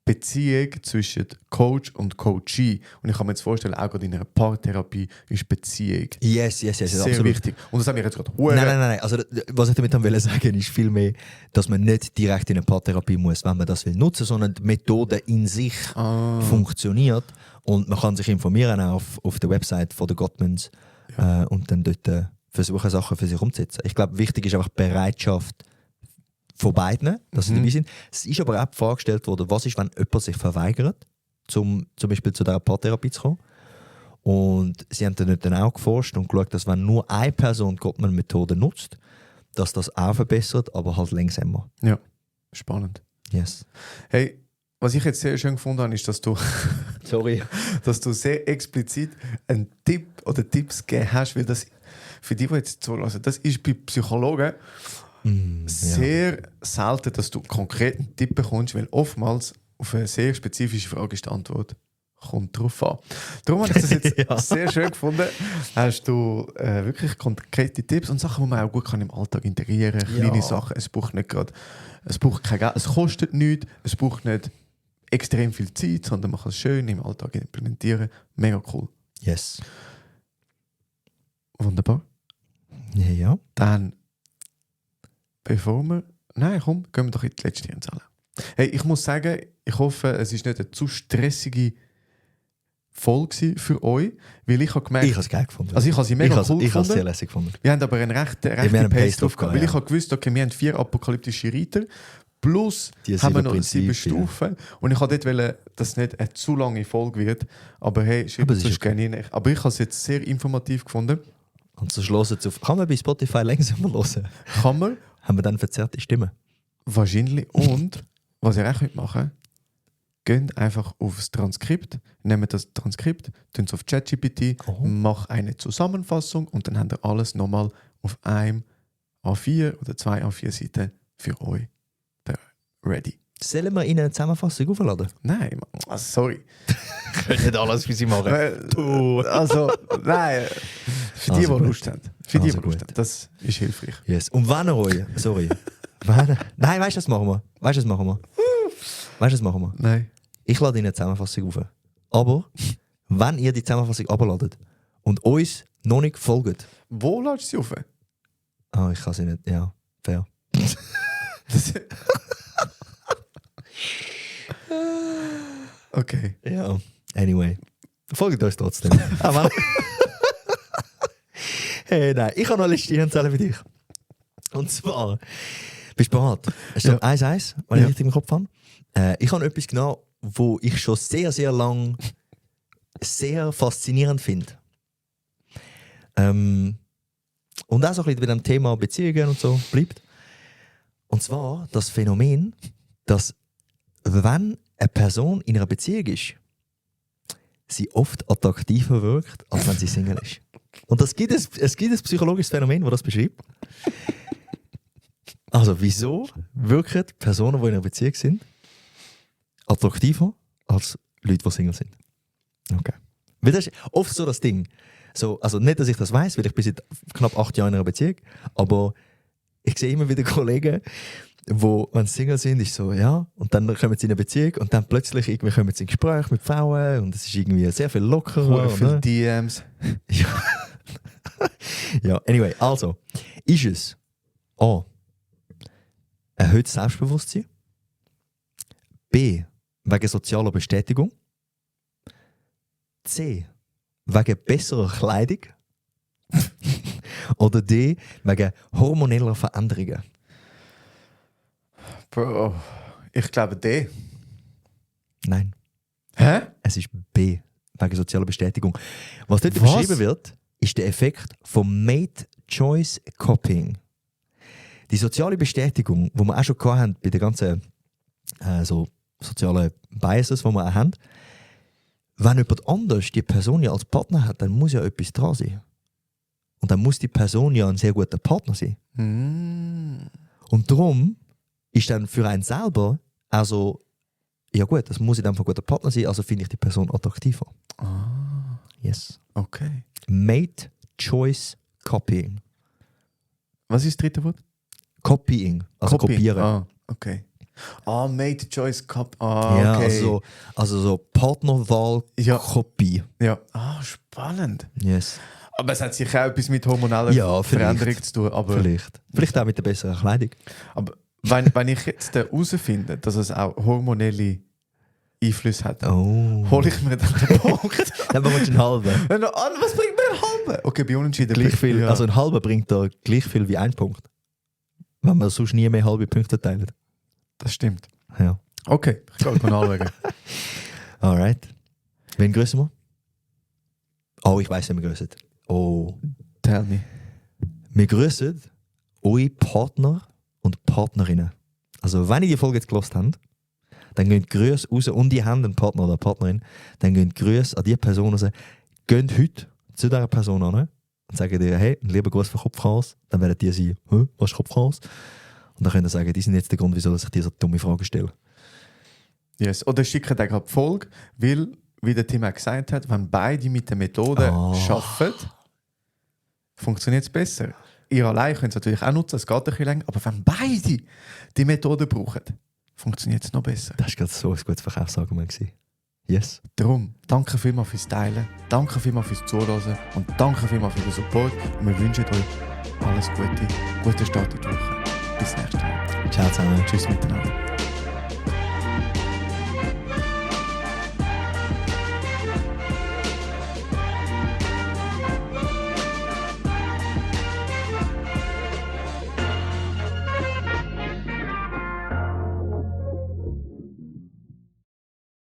Beziehung zwischen Coach und Coachee. Und ich kann mir jetzt vorstellen, auch gerade in einer Paartherapie ist Beziehung yes, sehr absolut wichtig. Und das hat mich jetzt gerade Nein. Also, was ich damit sagen will, ist vielmehr, dass man nicht direkt in eine Paartherapie muss, wenn man das will nutzen, sondern die Methode in sich funktioniert. Und man kann sich informieren auf der Website von der Gottmans und dann dort versuchen, Sachen für sich umzusetzen. Ich glaube, wichtig ist einfach die Bereitschaft von beiden, dass sie dabei sind. Es ist aber auch die Frage gestellt worden, was ist, wenn jemand sich verweigert, zum Beispiel zu dieser Paartherapie zu kommen. Und sie haben dann auch geforscht und geschaut, dass wenn nur eine Person die Gottman-Methode nutzt, dass das auch verbessert, aber halt langsamer. Ja, spannend. Yes. Hey, was ich jetzt sehr schön gefunden habe, ist, dass du Sorry. sehr explizit einen Tipp oder Tipps gegeben hast, weil das für die jetzt zulassen, das ist bei Psychologen sehr selten, dass du konkret einen Tipp bekommst, weil oftmals auf eine sehr spezifische Frage ist die Antwort. Kommt drauf an. Darum habe ich das jetzt sehr schön gefunden. Hast du wirklich konkrete Tipps und Sachen, die man auch gut kann im Alltag integrieren kann. Kleine Sachen. Es braucht kein Geld, es kostet nichts, es braucht nicht extrem viel Zeit, sondern man kann es schön im Alltag implementieren. Mega cool. Yes. Wunderbar. Ja. Dann, bevor wir... Nein, komm, gehen wir doch in die letzte Hirnzelle. Hey, ich muss sagen, ich hoffe, es ist nicht eine zu stressige Folge für euch, weil ich habe gemerkt... Ich habe es geil gefunden. Also ich habe sie mega cool gefunden. Ich habe es sehr lässig gefunden. Wir haben aber eine rechte Pace drauf gehabt, weil ich habe gewusst, okay, wir haben 4 apokalyptische Reiter, plus haben wir noch 7 Stufen. Und ich wollte dort, dass es nicht eine zu lange Folge wird. Aber hey, schreibt es gerne rein. Aber ich habe es jetzt sehr informativ gefunden. Und so schlossen es auf. Kann man bei Spotify langsam hören? Kann man. Haben wir dann verzerrte Stimmen? Wahrscheinlich. Und was ihr auch machen könnt, geht einfach aufs Transkript, nehmt das Transkript, tun es auf ChatGPT, macht eine Zusammenfassung und dann habt ihr alles nochmal auf einem A4 oder 2 A4 Seiten für euch ready. Sollen wir Ihnen eine Zusammenfassung aufladen? Nein, sorry. Ich kann nicht alles für Sie machen. Also, nein. Für die, die Lust haben. Für die, die Lust haben. Das ist hilfreich. Yes. Und wenn ihr euch... Sorry. Nein, weißt du, was machen wir? Nein. Ich lade Ihnen eine Zusammenfassung auf. Aber, wenn ihr die Zusammenfassung abladet und uns noch nicht folgt... Wo ladest du sie auf? Ich kann sie nicht... Ja, fair. Okay. Ja. Anyway. Folgt uns trotzdem. Hey, nein. Ich habe noch eine letzte Hirnzelle für dich. Und zwar... Bist du bereit? Es steht 1-1, wenn ich richtig im Kopf habe. Ich habe etwas genommen, wo ich schon sehr, sehr lang sehr faszinierend finde. Und auch so ein bisschen bei dem Thema Beziehungen und so bleibt. Und zwar das Phänomen, dass wenn eine Person in einer Beziehung ist, sie oft attraktiver wirkt, als wenn sie Single ist. Und es gibt ein psychologisches Phänomen, das das beschreibt. Also, wieso wirken Personen, die in einer Beziehung sind, attraktiver als Leute, die Single sind? Okay. Weil das ist oft so das Ding. So, also nicht, dass ich das weiss, weil ich bin seit knapp 8 Jahren in einer Beziehung, aber ich sehe immer wieder Kollegen, wo, wenn sie Single sind, ist so, ja, und dann kommen sie in eine Beziehung und dann plötzlich irgendwie kommen sie in Gespräch mit Frauen und es ist irgendwie sehr viel lockerer. Viele DMs. Ja, anyway, also, ist es A. erhöhtes Selbstbewusstsein, B. wegen sozialer Bestätigung, C. wegen besserer Kleidung oder D. wegen hormoneller Veränderungen? Bro, ich glaube D. Nein. Hä? Es ist B. Wegen sozialer Bestätigung. Was dort beschrieben wird, ist der Effekt vom Mate Choice Copying. Die soziale Bestätigung, die wir auch schon hatten bei den ganzen so sozialen Biases, die wir auch haben, wenn jemand anders die Person ja als Partner hat, dann muss ja etwas dran sein. Und dann muss die Person ja ein sehr guter Partner sein. Und darum ist dann für einen selber also, ja gut, das muss in dem Fall ein guter Partner sein, also finde ich die Person attraktiver. Yes. Okay. Mate Choice Copying. Was ist das dritte Wort? Copying, also kopieren. Okay. Mate Choice Copy. Ja, Okay. also so Partnerwahl, Kopie. Ja. Spannend. Yes. Aber es hat sicher auch etwas mit hormoneller Veränderung zu tun. Aber vielleicht auch mit der besseren Kleidung. Aber wenn ich jetzt herausfinde, dass es auch hormonelle Einflüsse hat, hole ich mir dann den Punkt. Dann bekommst du einen halben. Was bringt mir einen halben? Okay, bei Unentschieden. Gleich viel, also ein halber bringt da gleich viel wie ein Punkt. Wenn man sonst nie mehr halbe Punkte teilt. Das stimmt. Ja. Okay, ich kann mal anschauen. Alright. Wen grüßen wir? Ich weiss, wen wir grüßen. Tell me. Wir grüßen eure Partner und Partnerinnen. Also wenn ihr die Folge jetzt gehört habt, dann gehen Grüße raus und die haben einen Partner oder eine Partnerin, dann gehen Grüße an die Person raus. Geht heute zu dieser Person an und sagen dir, hey, ein lieber Gruß für Kopfchaos. Dann werden die sagen, was ist Kopfchaos? Und dann können sie sagen, die sind jetzt der Grund, wieso ich dir so dumme Fragen stelle. Yes. Oder schicken dann gerade die Folge, weil, wie der Tim auch gesagt hat, wenn beide mit der Methode arbeiten, funktioniert es besser. Ihr allein könnt es natürlich auch nutzen, es geht ein bisschen länger, aber wenn beide die Methode brauchen, funktioniert es noch besser. Das war gerade so ein gutes Verkaufsargument. Yes. Darum, danke vielmals fürs Teilen, danke vielmals fürs Zuhören und danke vielmals für den Support. Und wir wünschen euch alles Gute, guten Start in die Woche. Bis nächstes Mal. Ciao zusammen. Tschüss miteinander.